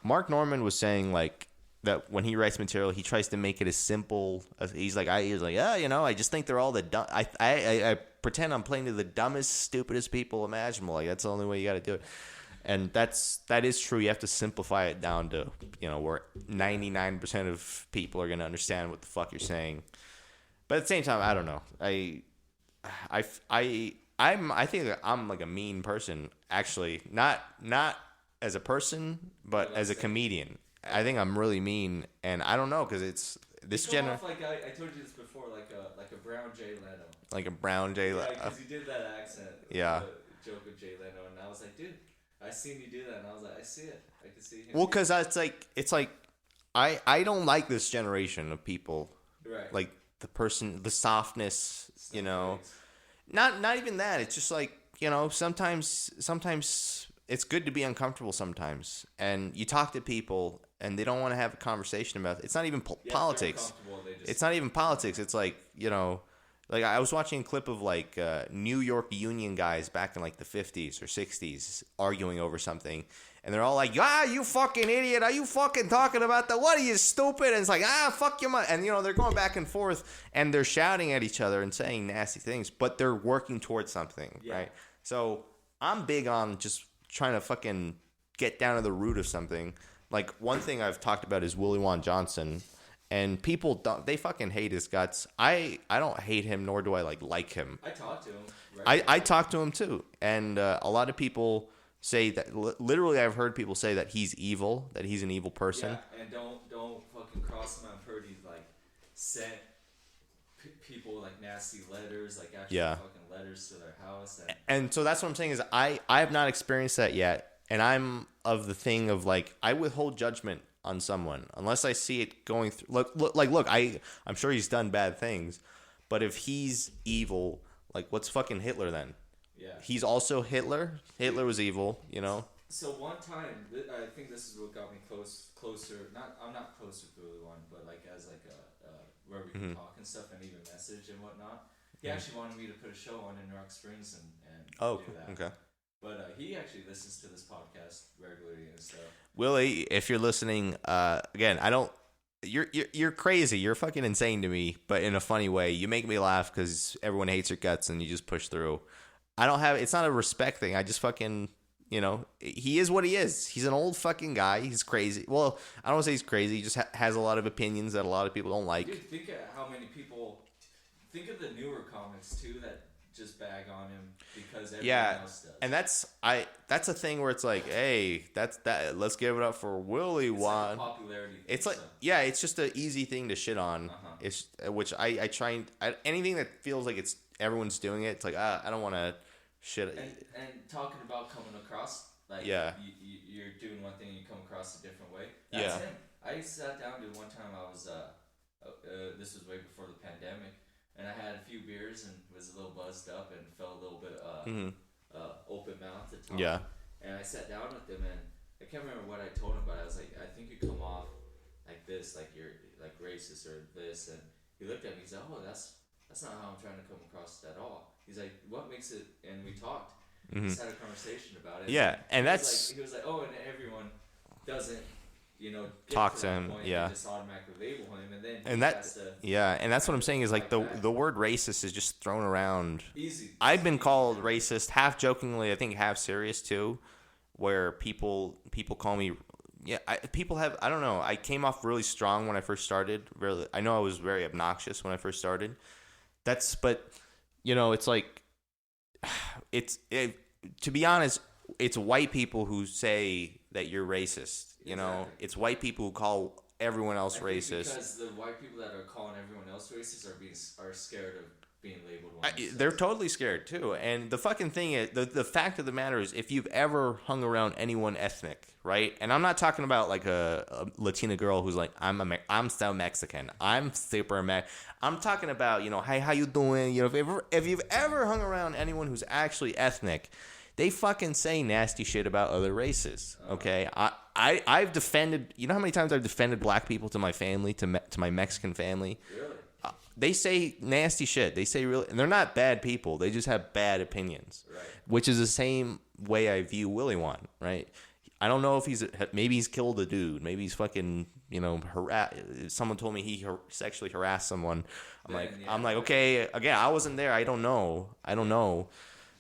Mark Norman was saying like that when he writes material, he tries to make it as simple as he's like, I just think they're all the dumb. I pretend I'm playing to the dumbest, stupidest people imaginable. Like that's the only way you got to do it. And that is true. You have to simplify it down to where 99% of people are gonna understand what the fuck you're saying. But at the same time, I don't know. I think I'm like a mean person. Actually, not as a person, but as a comedian. I think I'm really mean, and I don't know because it's this generation. Like I told you this before, like a brown Jay Leno. Like a brown Jay Leno. Yeah, because you did that accent. Yeah. The joke of Jay Leno, and I was like, dude. I seen you do that, and I was like, I see it. I can see him. Well, because it's like, I don't like this generation of people. Right. Like the softness, Not even that. It's just like sometimes it's good to be uncomfortable sometimes, and you talk to people and they don't want to have a conversation about it. It's not even politics. It's not even politics. It's like Like I was watching a clip of like New York union guys back in like the 50s or 60s arguing over something, and they're all like, you fucking idiot, are you fucking talking about what are you stupid? And it's like, fuck your mother. And they're going back and forth and they're shouting at each other and saying nasty things, but they're working towards something, right? So I'm big on just trying to fucking get down to the root of something. Like one thing I've talked about is Willie Wan Johnson. And people they fucking hate his guts. I don't hate him, nor do I like him. I talk to him. I talk to him too, and a lot of people say that. Literally, I've heard people say that he's evil, that he's an evil person. Yeah, and don't fucking cross him. I've heard he's like sent people like nasty letters, like actual fucking letters to their house. And so that's what I'm saying is I have not experienced that yet, and I'm of the thing of like I withhold judgment on someone unless I see it going through. Look, I'm sure he's done bad things, but if he's evil, like what's fucking Hitler then? Yeah, he's also Hitler. Hitler was evil, So one time, I think this is what got me closer. I'm not close with Willie One, but like as like a where we can talk and stuff and even message and whatnot. He actually wanted me to put a show on in Rock Springs and do that. Okay. But he actually listens to this podcast regularly and stuff. Willie, if you're listening, again, I don't. You're crazy. You're fucking insane to me, but in a funny way. You make me laugh because everyone hates your guts and you just push through. I don't have. It's not a respect thing. I just fucking. He is what he is. He's an old fucking guy. He's crazy. Well, I don't want to say he's crazy. He just has a lot of opinions that a lot of people don't like. Dude, think of how many people. Think of the newer comics too that just bag on him because everyone else does. And that's a thing where it's like, hey, let's give it up for Willie Wan. Like a popularity thing, it's like it's just an easy thing to shit on. It's which I try and anything that feels like it's everyone's doing it. It's like I don't want to shit. And talking about coming across like you're doing one thing and you come across a different way. That's him. I sat down to one time. I was this was way before the pandemic. And I had a few beers and was a little buzzed up and felt a little bit open mouthed to talk. Yeah. And I sat down with him and I can't remember what I told him, but I was like, I think you come off like this, like you're like racist or this. And he looked at me. He's like, oh, that's not how I'm trying to come across at all. He's like, what makes it? And we talked. Just had a conversation about it. Yeah, and that's he was like, oh, and everyone doesn't. Talk to him, just automatically label him, and then and that's what I'm saying is like the word racist is just thrown around. Easy. I've been called racist, half jokingly, I think half serious too, where people call me. Yeah, people have. I don't know. I came off really strong when I first started. Really, I know I was very obnoxious when I first started. But it's like to be honest, it's white people who say that you're racist. Exactly. It's white people who call everyone else I think racist. because the white people that are calling everyone else racist are scared of being labeled one. They're totally scared too. And the fucking thing is, the fact of the matter is, if you've ever hung around anyone ethnic, right? And I'm not talking about like a Latina girl who's like, I'm so Mexican, I'm super I'm talking about, hey, how you doing? If you've ever hung around anyone who's actually ethnic, they fucking say nasty shit about other races. Okay, I've defended. You know how many times I've defended black people to my family, to my Mexican family. Really? They say nasty shit. They say and they're not bad people. They just have bad opinions. Right. Which is the same way I view Willie Wan, right? I don't know if maybe he's killed a dude. Maybe he's fucking, someone told me he sexually harassed someone. I'm like, okay, again, I wasn't there. I don't know.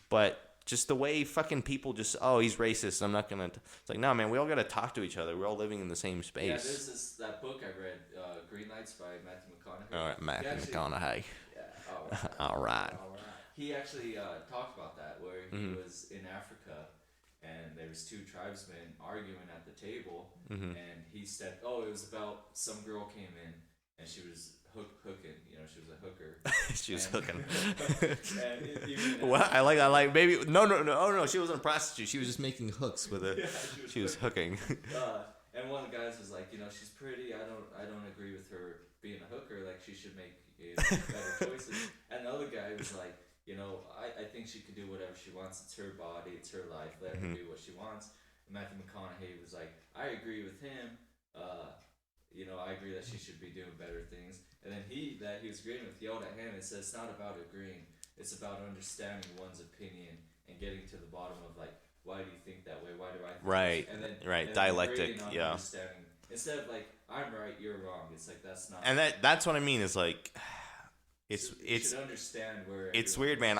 But just the way fucking people just, he's racist. I'm not gonna. It's like, no, man, we all gotta talk to each other. We're all living in the same space. Yeah, there's that book I read, Green Lights by Matthew McConaughey. All right, Matthew McConaughey. Yeah. All right. He actually talked about that, where he was in Africa, and there was two tribesmen arguing at the table, and he said, it was about some girl came in, and she was hooking, she was a hooker. She was hooking. And what? I like maybe no, she wasn't a prostitute. She was just making hooks with it. Yeah, she was hooking. And one of the guys was like, she's pretty. I don't agree with her being a hooker. Like, she should make better choices. And the other guy was like, I think she could do whatever she wants. It's her body. It's her life. Let her do what she wants. And Matthew McConaughey was like, I agree with him. I agree that she should be doing better things. And then he was agreeing with yelled at him and said, it's not about agreeing. It's about understanding one's opinion and getting to the bottom of, like, why do you think that way? Why do I think right? And then, right, and dialectic, then yeah. Understanding. Instead of like, I'm right, you're wrong. It's like, that's not. And that's what I mean. Is like, you should understand where. It's weird, man.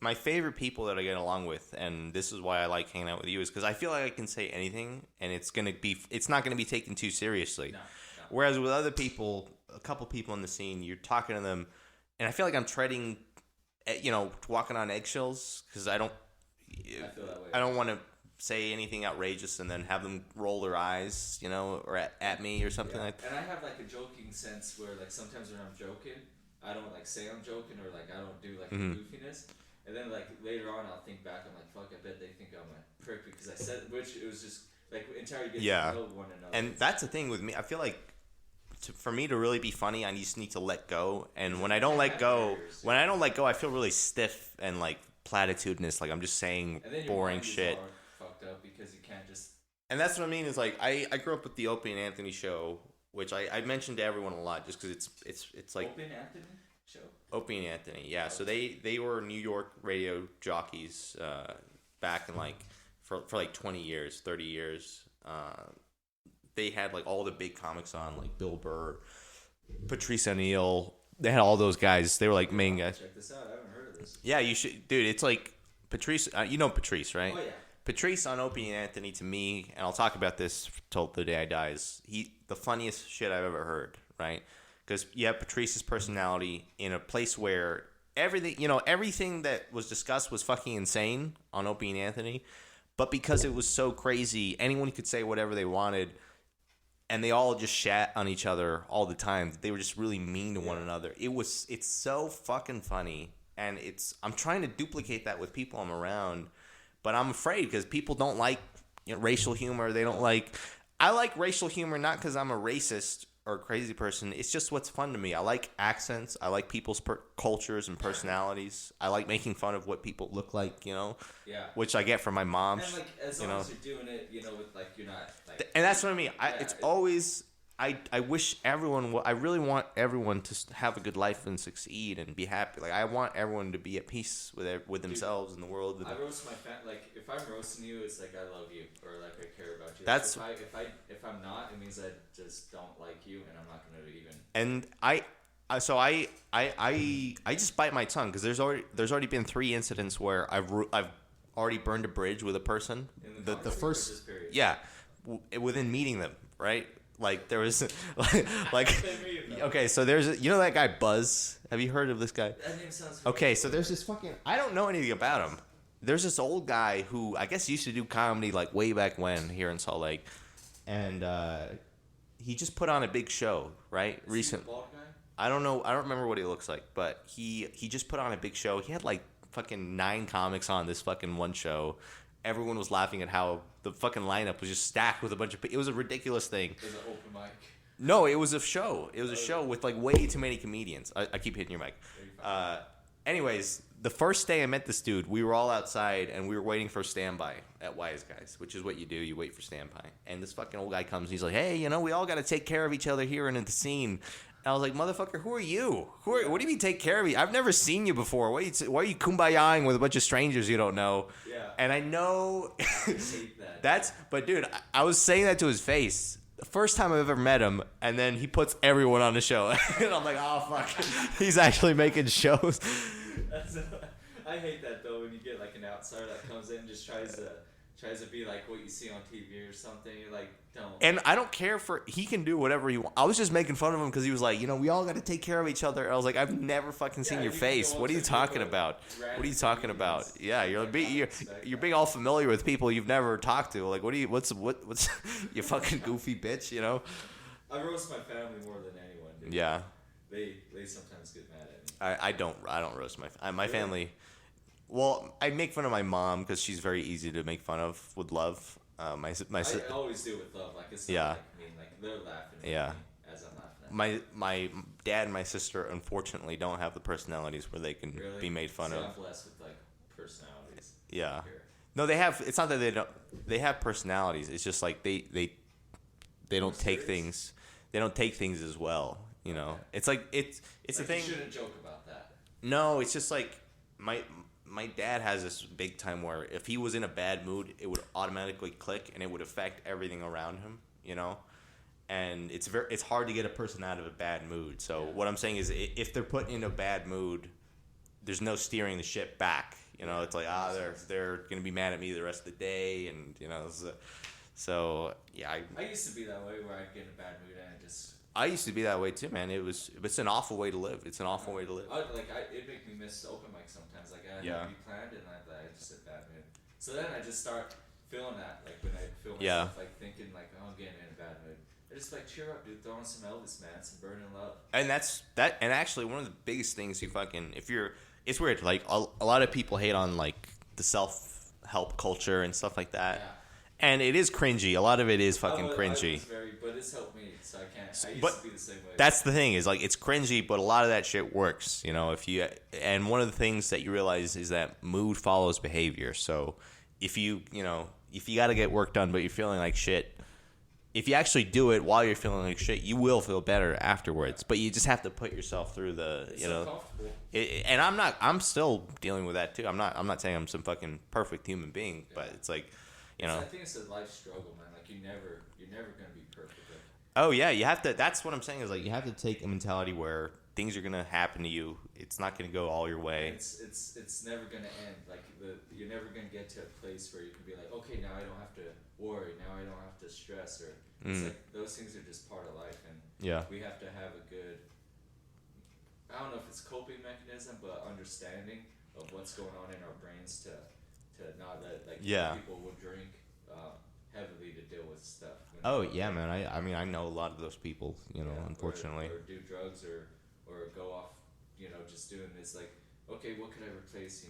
My favorite people that I get along with, and this is why I like hanging out with you, is because I feel like I can say anything, and it's not gonna be taken too seriously. No. Whereas with other people, a couple people in the scene, you're talking to them, and I feel like I'm treading, walking on eggshells, because I feel that way. I don't want to say anything outrageous and then have them roll their eyes, or at me or something like that. And I have like a joking sense where, like, sometimes when I'm joking, I don't like say I'm joking, or like I don't do like a goofiness. And then, like, later on, I'll think back. I'm like, fuck, I bet they think I'm a prick because I said, which it was just like until you get to know one another. And that's the thing with me. I feel like for me to really be funny, I just need to let go. And when I don't let go, I feel really stiff and like platitudinous. Like I'm just saying boring shit. Fucked up because you can't just. And that's what I mean. Is like I grew up with the Opie and Anthony show, which I mentioned to everyone a lot, just because it's like Opie and Anthony show. Opie and Anthony, yeah. So they were New York radio jockeys back in like for like 20 years, 30 years. They had like all the big comics on, like Bill Burr, Patrice O'Neal. They had all those guys. They were like main guys. Check this out. I haven't heard of this. Yeah, you should, dude. It's like Patrice. You know Patrice, right? Oh yeah. Patrice on Opie and Anthony, to me, and I'll talk about this till the day I die, is the funniest shit I've ever heard, right? Because you have Patrice's personality in a place where everything that was discussed was fucking insane on Opie and Anthony, but because it was so crazy, anyone could say whatever they wanted, and they all just shat on each other all the time. They were just really mean to one another. It's so fucking funny, and I'm trying to duplicate that with people I'm around, but I'm afraid because people don't like racial humor. They don't like. I like racial humor not because I'm a racist or a crazy person. It's just what's fun to me. I like accents. I like people's cultures and personalities. I like making fun of what people look like, Yeah. Which I get from my mom. And like as long as you're doing it, with like you're not like. And that's what I mean. It's always. I wish everyone. I really want everyone to have a good life and succeed and be happy. Like I want everyone to be at peace with themselves and the world. I roast my like if I'm roasting you, it's like I love you or like I care about you. That's if I'm not, it means I just don't like you and I'm not gonna even. And I just bite my tongue because there's already been 3 incidents where I've already burned a bridge with a person. In The context or first, this period? yeah, within meeting them, right? Like there was, like okay, so there's that guy Buzz. Have you heard of this guy? That name sounds Okay, so there's this I don't know anything about him. There's this old guy who I guess used to do comedy like way back when here in Salt Lake, and he just put on a big show, right? Recent. Bald guy? I don't know. I don't remember what he looks like, but he just put on a big show. He had like fucking 9 comics on this fucking one show. Everyone was laughing at how the fucking lineup was just stacked with a bunch of. It was a ridiculous thing. It was an open mic. No, it was a show. It was a show with like way too many comedians. I keep hitting your mic. Anyways, the first day I met this dude, we were all outside and we were waiting for standby at Wise Guys, which is what you do. You wait for standby. And this fucking old guy comes and he's like, hey, we all got to take care of each other here and in the scene. And I was like, motherfucker, who are you? What do you mean take care of me? I've never seen you before. Why are you kumbayaing with a bunch of strangers you don't know? Yeah. And I know I hate that. but dude, I was saying that to his face. The first time I've ever met him, and then he puts everyone on the show. And I'm like, oh, fuck. He's actually making shows. I hate that, though, when you get, like, an outsider that comes in and just tries to be like what you see on TV or something. You're like, don't. And I don't care he can do whatever he wants. I was just making fun of him because he was like, we all got to take care of each other. I was like, I've never fucking seen your face. What are you talking about? What are you talking about? Yeah, you're being all familiar with people you've never talked to. Like, what's you fucking goofy bitch, I roast my family more than anyone, dude. Yeah. They sometimes get mad at me. I don't roast my family. Well, I make fun of my mom because she's very easy to make fun of with love. I always do it with love. Like, it's not like mean. Like, they're laughing at me as I'm laughing at them. My dad and my sister, unfortunately, don't have the personalities where they can be made fun of. I'm blessed with, like, personalities. Yeah. Here. No, they have. It's not that they don't. They have personalities. It's just like they don't take things. They don't take things as well. Okay. It's like it's like, a thing. You shouldn't joke about that. No, it's just like my dad has this big time where if he was in a bad mood, it would automatically click and it would affect everything around him. And it's hard to get a person out of a bad mood. So what I'm saying is, if they're put in a bad mood, there's no steering the ship back. It's like they're gonna be mad at me the rest of the day, and so yeah. I used to be that way where I'd get in a bad mood and I used to be that way too, man. It's an awful way to live. It's an awful way to live. It make me miss open mic sometimes. Like I had to be planned and I just hit bad mood. So then I just start feeling that, like when I feel myself like thinking like, oh, I'm getting in a bad mood. I just like cheer up, dude. Throw on some Elvis, man. Some Burning Love. And and actually one of the biggest things it's weird. Like a lot of people hate on like the self-help culture and stuff like that. Yeah. And it is cringy. A lot of it is fucking cringy. But it's helped me, so I can't. I used to be the same way. That's the thing, is like it's cringy, but a lot of that shit works. And one of the things that you realize is that mood follows behavior. So if you got to get work done, but you're feeling like shit, if you actually do it while you're feeling like shit, you will feel better afterwards. But you just have to put yourself through It's uncomfortable. And I'm still dealing with that too. I'm not saying I'm some fucking perfect human being, but it's like. I think it's a life struggle, man. Like you're never gonna be perfect. Oh yeah, you have to. That's what I'm saying is like you have to take a mentality where things are gonna happen to you. It's not gonna go all your way. It's never gonna end. Like you're never gonna get to a place where you can be like, okay, now I don't have to worry. Now I don't have to stress. Or it's like those things are just part of life, and we have to have a good. I don't know if it's coping mechanism, but understanding of what's going on in our brains to not let people will drink heavily to deal with stuff. Oh yeah, man. I know a lot of those people. Unfortunately, or do drugs or go off. Just doing this like, okay, what could I replace?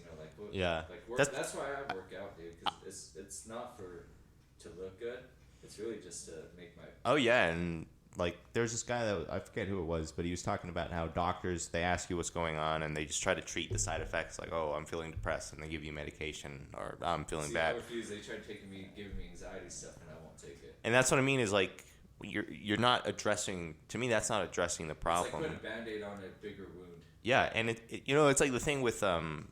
That's why I work out, dude. Because it's not to look good. It's really just to make my. Oh yeah, and like there's this guy that I forget who it was, but he was talking about how doctors, they ask you what's going on and they just try to treat the side effects, like, oh, I'm feeling depressed, and they give you medication, or I'm feeling bad. I refuse. They try giving me anxiety stuff and I won't take it. And that's what I mean is like you're not addressing. To me, that's not addressing the problem. It's like putting a Band-Aid on a bigger wound. Yeah, and it's like the thing with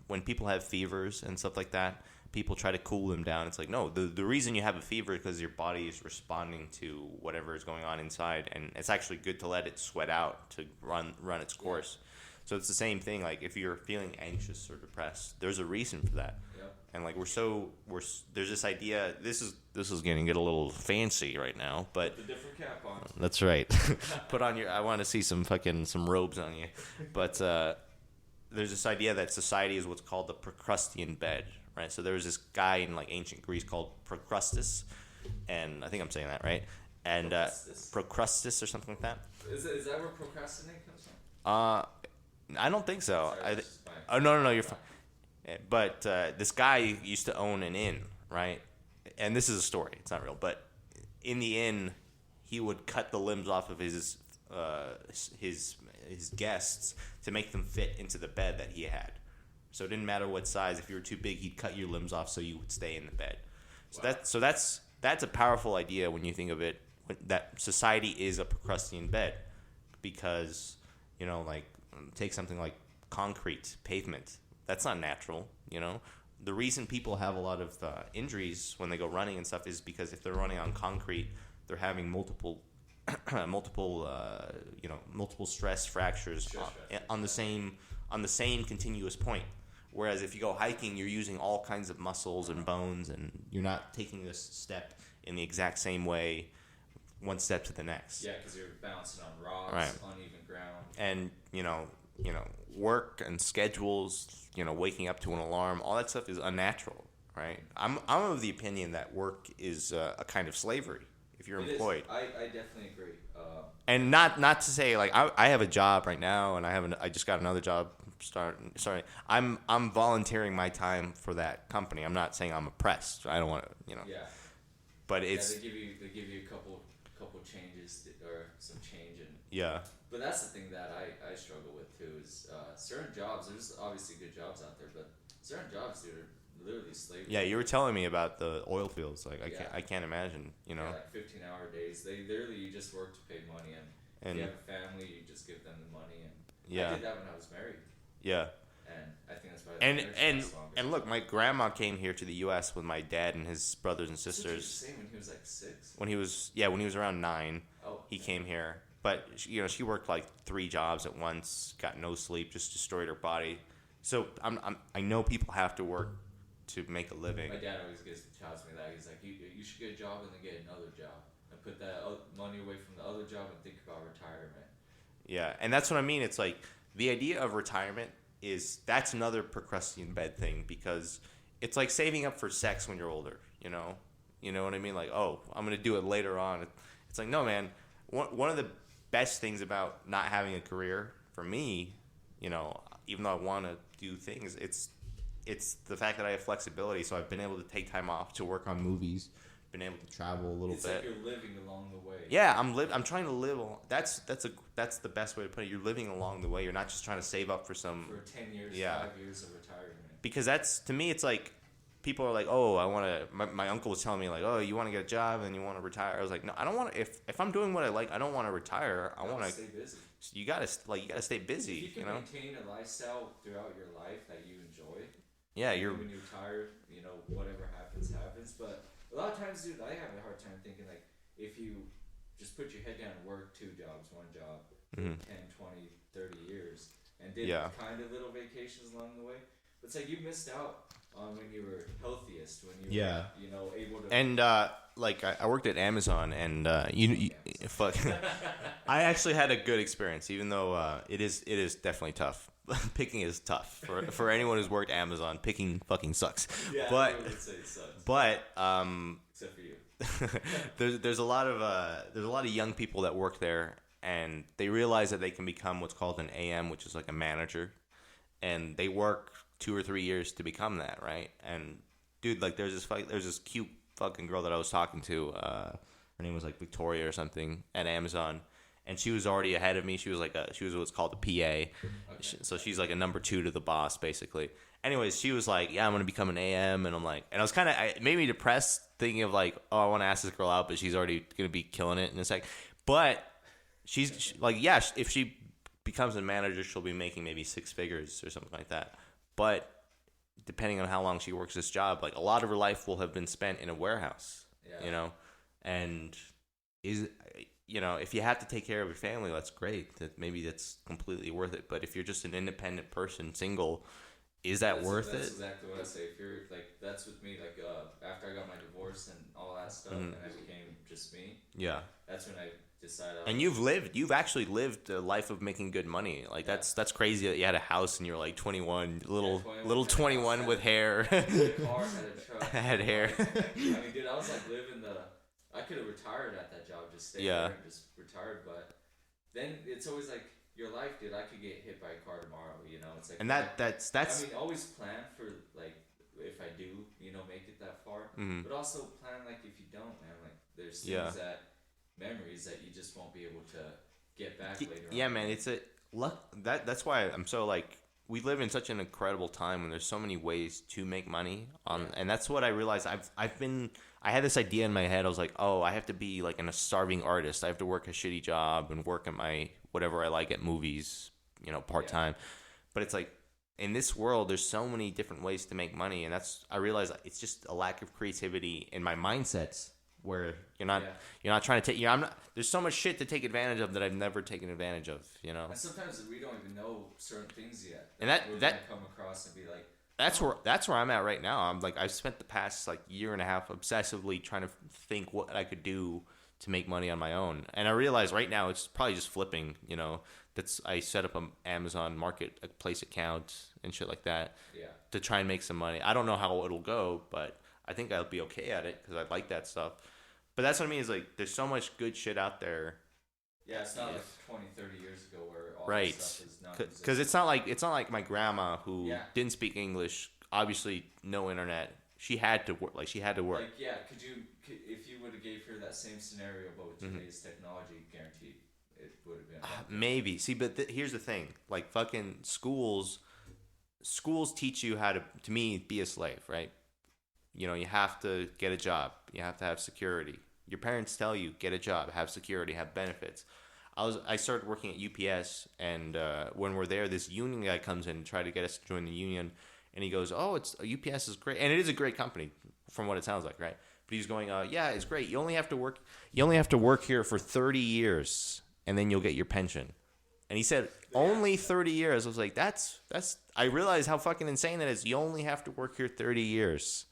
when people have fevers and stuff like that. People try to cool them down. It's like, no, the reason you have a fever is because your body is responding to whatever is going on inside, and it's actually good to let it sweat out to run its course. So it's the same thing. Like if you're feeling anxious or depressed, there's a reason for that. Yep. And like there's this idea. This is going to get a little fancy right now, but The different cap on. that's right. Put on I want to see some robes on you. But there's this idea that society is what's called the Procrustean bed, right? So there was this guy in like ancient Greece called Procrustes, and I think I'm saying that right. And Procrustes or something like that. Is that where procrastinate comes from? I don't think so. Sorry, that's just fine. Oh no, you're fine. But this guy used to own an inn, right? And this is a story; it's not real. But in the inn, he would cut the limbs off of his guests to make them fit into the bed that he had. So it didn't matter what size. If you were too big, he'd cut your limbs off so you would stay in the bed. So Wow. that's a powerful idea when you think of it. That society is a Procrustean bed, because like take something like concrete pavement. That's not natural. The reason people have a lot of injuries when they go running and stuff is because if they're running on concrete, they're having multiple stress fractures on the same continuous point. Whereas if you go hiking, you're using all kinds of muscles and bones, and you're not taking this step in the exact same way, one step to the next. Yeah, because you're bouncing on rocks, Right. uneven ground. And work and schedules, waking up to an alarm, all that stuff is unnatural, right? I'm of the opinion that work is a kind of slavery if you're It employed. is. I definitely agree. And not to say like I have a job right now, and I just got another job starting. I'm volunteering my time for that company. I'm not saying I'm oppressed. I don't want to, Yeah. But it's they give you a couple changes or some change in. yeah. But that's the thing that I struggle with too is certain jobs. There's obviously good jobs out there, but certain jobs, dude, are literally slavery. Yeah, you were telling me about the oil fields. Like Yeah. I can't imagine. Yeah, like 15-hour days. They literally you just work to pay money, and if you have a family, you just give them the money. And Yeah. I did that when I was married, Yeah. and I think that's why. And marriage and lasts longer. and look, my grandma came here to the U.S. with my dad and his brothers and That's what you were sisters saying when he was like 6. when he was around 9. Oh, He yeah. came here, but she worked like 3 jobs at once, got no sleep, just destroyed her body. So I know people have to work to make a living. My dad always tells me that he's like, you should get a job and then get another job and put that money away from the other job and think about retirement. Yeah, and that's what I mean. It's like the idea of retirement that's another Procrustean bed thing, because it's like saving up for sex when you're older. You know what I mean? Like, oh, I'm gonna do it later on. It's like, no, man. One of the best things about not having a career for me, even though I want to do things, it's the fact that I have flexibility. So I've been able to take time off to work on movies, been able to travel a little It's bit. like you're living along the way. Yeah, I'm trying to live. That's the best way to put it. You're living along the way. You're not just trying to save up for some. For 10 years, Yeah. 5 years of retirement. Because that's, to me, it's like people are like, oh, I want to. My uncle was telling me like, oh, you want to get a job and you want to retire. I was like, no, I don't want to. If I'm doing what I like, I don't want to retire. I want to. Stay busy. You gotta stay busy. If you can maintain a lifestyle throughout your life that you enjoy. Yeah, you're. When you retire, whatever happens. But a lot of times, dude, I have a hard time thinking like if you just put your head down and work 2 jobs, 1 job, for 10, 20, 30 years, and did kind of little vacations along the way. But it's like you missed out on when you were healthiest, when you were, able to. And like I worked at Amazon, and fuck, I actually had a good experience, even though it is definitely tough. Picking is tough for anyone who's worked Amazon. Picking fucking sucks. Yeah, but I would say it sucks. But Except for you. there's a lot of young people that work there, and they realize that they can become what's called an AM, which is like a manager, and they work 2 or 3 years to become that, right? And dude, like there's this cute fucking girl that I was talking to. Her name was like Victoria or something at Amazon, and she was already ahead of me. She was what's called a PA, okay. So she's like a number 2 to the boss, basically. Anyways, she was like, yeah, I'm gonna become an AM, and I'm like, and I was it made me depressed thinking of like, oh, I want to ask this girl out, but she's already gonna be killing it in a sec. But she's like, yeah, if she becomes a manager, she'll be making maybe 6 figures or something like that. But depending on how long she works this job, like a lot of her life will have been spent in a warehouse, and if you have to take care of your family, that's great. Maybe that's completely worth it. But if you're just an independent person, single, is that worth That's it? exactly what I say. If you're like, that's with me. Like, after I got my divorce and all that stuff, and I became just me. Yeah. That's when I decided. And you've actually lived a life of making good money. Like that's crazy that you had a house and you're like 21, little 21 with hair. Had a car, had a truck, had hair. I mean, dude, I was like living the. I could have retired at that job, just stayed there and just retired. But then it's always like your life, dude. I could get hit by a car tomorrow. It's like. And that's. I mean, always plan for like if I do, make it that far. Mm-hmm. But also plan like if you don't, man. Like there's things that. Memories that you just won't be able to get back later on. Yeah, man, it's a luck. That's why I'm so like we live in such an incredible time when there's so many ways to make money and that's what I realized. I had this idea in my head. I was like, oh, I have to be like a starving artist. I have to work a shitty job and work at my whatever I like at movies, part time. But it's like in this world, there's so many different ways to make money, and I realized it's just a lack of creativity in my mindsets. Where you're not trying to take there's so much shit to take advantage of that I've never taken advantage of, And sometimes we don't even know certain things yet. And we're gonna come across and be like, that's where I'm at right now. I'm like I've spent the past like year and a half obsessively trying to think what I could do to make money on my own. And I realize right now it's probably just flipping, I set up an Amazon marketplace account and shit like that to try and make some money. I don't know how it'll go, but I think I'll be okay at it because I like that stuff. But that's what I mean is like there's so much good shit out there. Yeah, it's not like 20, 30 years ago where all right. this stuff is not because it's not like my grandma who didn't speak English, obviously no internet. She had to work. Like if you would have gave her that same scenario but with today's technology, guaranteed it would have been maybe. See, but here's the thing. Like fucking schools teach you how to me be a slave, right? You have to get a job. You have to have security. Your parents tell you, get a job, have security, have benefits. I started working at UPS, and when we're there, this union guy comes in and try to get us to join the union, and he goes, "Oh, UPS is great, and it is a great company, from what it sounds like, right?" But he's going, "Yeah, it's great. You only have to work here for 30 years, and then you'll get your pension." And he said, "Only 30 years." I was like, "That's." I realized how fucking insane that is. You only have to work here 30 years.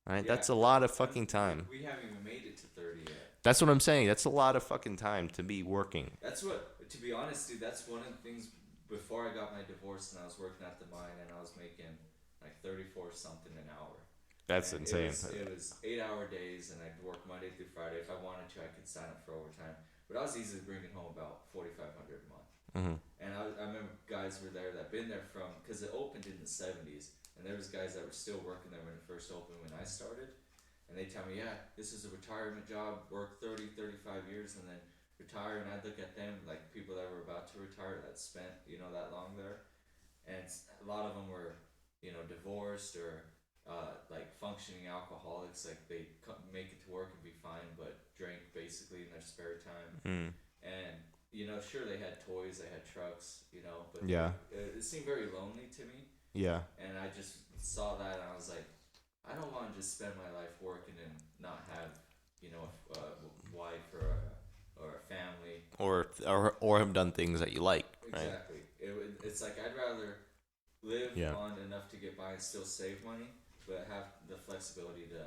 Right, that's a lot of fucking time. We haven't even made it to 30 yet. That's what I'm saying. That's a lot of fucking time to be working. That's what, to be honest, dude, that's one of the things before I got my divorce and I was working at the mine and I was making like 34 something an hour. That's insane. It was 8-hour days and I'd work Monday through Friday. If I wanted to, I could sign up for overtime. But I was easily bringing home about $4,500 a month. Mm-hmm. And I remember guys were there that been there because it opened in the 70s. And there was guys that were still working there when it first opened when I started. And they tell me, yeah, this is a retirement job, work 30, 35 years and then retire. And I'd look at them like people that were about to retire that spent, that long there. And a lot of them were, divorced or like functioning alcoholics. Like they make it to work and be fine, but drink basically in their spare time. Mm. And, sure, they had toys, they had trucks, but it seemed very lonely to me. Yeah. And I just saw that and I was like, I don't want to just spend my life working and not have, a wife or a family. Or have done things that you like. Exactly. Right? It's like I'd rather live on enough to get by and still save money, but have the flexibility to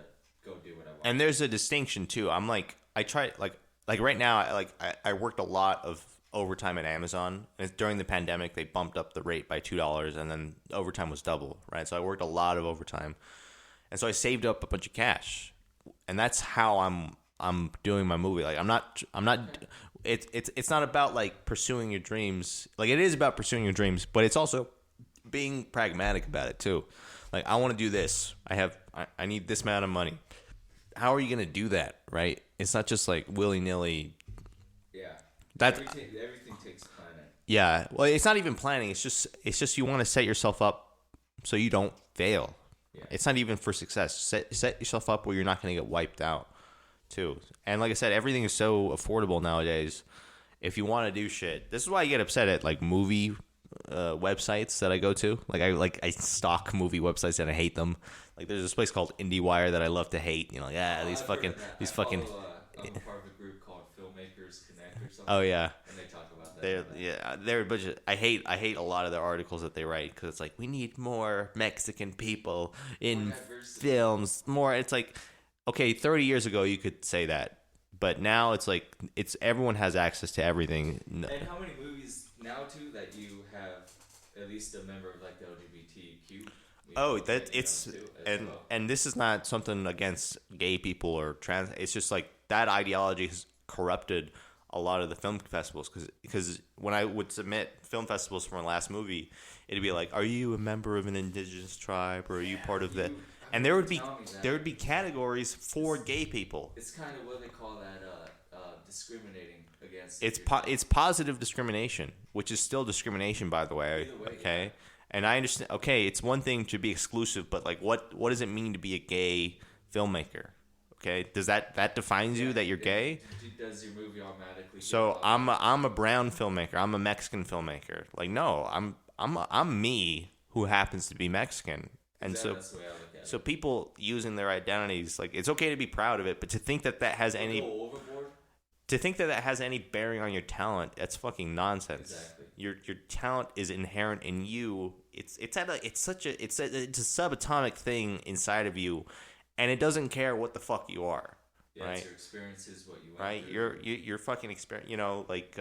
go do what I want. And there's a distinction too. I'm like, I try like right now, I worked a lot of overtime at Amazon. And during the pandemic, they bumped up the rate by $2, and then overtime was double, right? So I worked a lot of overtime, and so I saved up a bunch of cash, and that's how I'm doing my movie. Like I'm not. It's not about like pursuing your dreams. Like it is about pursuing your dreams, but it's also being pragmatic about it too. Like I want to do this. I need this amount of money. How are you gonna do that, right? It's not just like willy nilly. Everything takes planning. Yeah, well, it's not even planning. It's just you want to set yourself up so you don't fail. Yeah. It's not even for success. Set yourself up where you're not going to get wiped out, too. And like I said, everything is so affordable nowadays. If you want to do shit, this is why I get upset at like movie websites that I go to. I stalk movie websites and I hate them. Like there's this place called IndieWire that I love to hate. These fucking. I'm part of a group called Filmmakers Connect. Oh yeah. And they talk about that. They're a bunch of, I hate a lot of the articles that they write because it's like we need more Mexican people in films. More, it's like, okay, 30 years ago you could say that, but now it's like everyone has access to everything. And how many movies now too that you have at least a member of like the LGBTQ? Oh, that it's and this is not something against gay people or trans. It's just like that ideology has corrupted a lot of the film festivals because when I would submit film festivals for my last movie, it'd be like, are you a member of an indigenous tribe or are you part of the? And there would be categories for gay people. It's kind of what they call that discriminating against. It's positive discrimination, which is still discrimination, by the way. Okay, yeah. And I understand. Okay, it's one thing to be exclusive, but like, what does it mean to be a gay filmmaker? Okay, does that defines you that you're gay? Does your movie automatically? So I'm a brown filmmaker. I'm a Mexican filmmaker. Like, no, I'm me who happens to be Mexican, and that's the way I look at it. So people using their identities, like, it's okay to be proud of it, but to think that has any bearing on your talent, that's fucking nonsense. Exactly. Your talent is inherent in you. It's a subatomic thing inside of you, and it doesn't care what the fuck you are. Yeah, right? It's your experiences, what you want. Right, your fucking experience. You know, like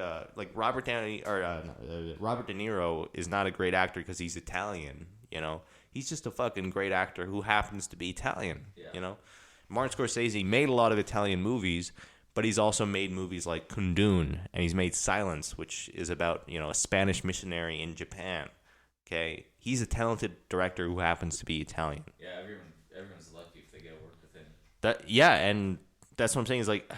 Robert De Niro is not a great actor because he's Italian. You know, he's just a fucking great actor who happens to be Italian. Yeah. You know, Martin Scorsese made a lot of Italian movies, but he's also made movies like Kundun, and he's made Silence, which is about, you know, a Spanish missionary in Japan. Okay, he's a talented director who happens to be Italian. Yeah, everyone's lucky if they get work with him. And that's what I'm saying is, like,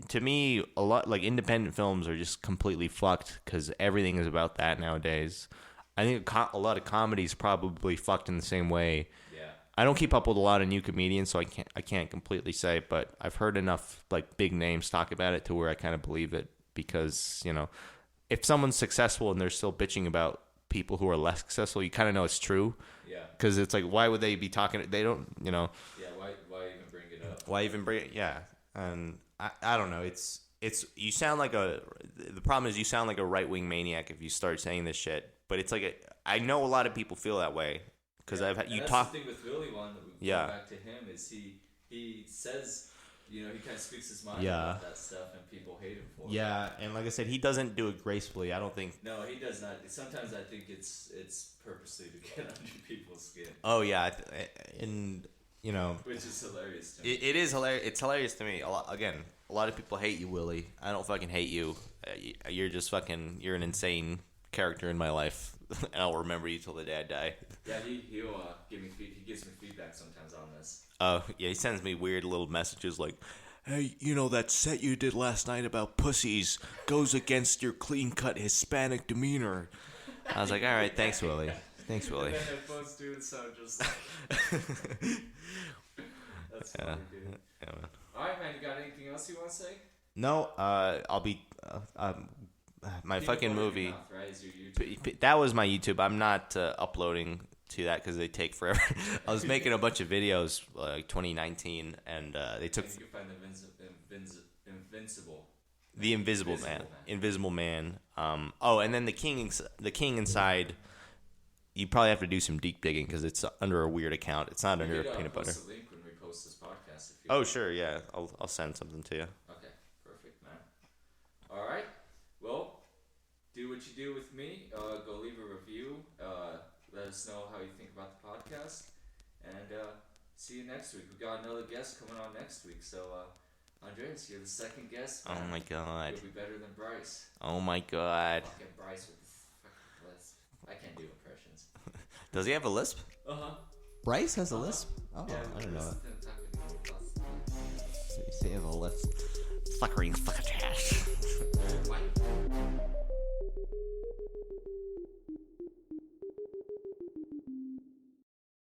to me, a lot like independent films are just completely fucked because everything is about that nowadays. I think a lot of comedies probably fucked in the same way. Yeah. I don't keep up with a lot of new comedians, so I can't completely say, but I've heard enough like big names talk about it to where I kind of believe it, because, you know, if someone's successful and they're still bitching about people who are less successful, you kind of know it's true. Yeah. Because it's like, why would they be talking? They don't, you know. Yeah. Why even bring it up? Why even bring it? Yeah. And I don't know. It's you sound like the problem is you sound like a right-wing maniac if you start saying this shit. But it's like I know a lot of people feel that way because that's the thing with Willy one that we go back to him is he says, you know, he kind of speaks his mind about that stuff and people hate him for it. Yeah, and like I said, he doesn't do it gracefully. I don't think. No, he does not. Sometimes I think it's purposely to get under people's skin. Oh yeah, and you know, which is hilarious to me. It is hilarious. It's hilarious to me. A lot of people hate you, Willie. I don't fucking hate you. You're just fucking. You're an insane character in my life, and I'll remember you till the day I die. Yeah, he'll give me he gives me feedback sometimes on this. Oh yeah, he sends me weird little messages like, "Hey, you know that set you did last night about pussies goes against your clean-cut Hispanic demeanor." I was like, "All right, thanks, Willie. Thanks, Willie." And then headphones do it sound just like. That's funny, dude. Yeah, man. All right, man. You got anything else you want to say? No. I'll be. My fucking movie. Mouth, right? Is your YouTube? That was my YouTube. I'm not uploading to that because they take forever. I was making a bunch of videos like 2019, and they took. And you can find the Invisible Man. And then the King Inside. You probably have to do some deep digging because it's under a weird account. It's not under Peanut Butter. Post a link when we post this podcast. If you want. Sure, yeah. I'll send something to you. Okay, perfect, man. All right. Well, do what you do with me. Go leave a review. Let us know how you think about the podcast. And see you next week. We got another guest coming on next week. So, Andres, you're the second guest. Man. Oh, my God. You'll be better than Bryce. Oh, my God. Fucking Bryce with this fucking lisp. I can't do impressions. Does he have a lisp? Uh-huh. Bryce has a lisp? Oh, yeah, I don't know that. So you say he has a lisp. Fucking trash.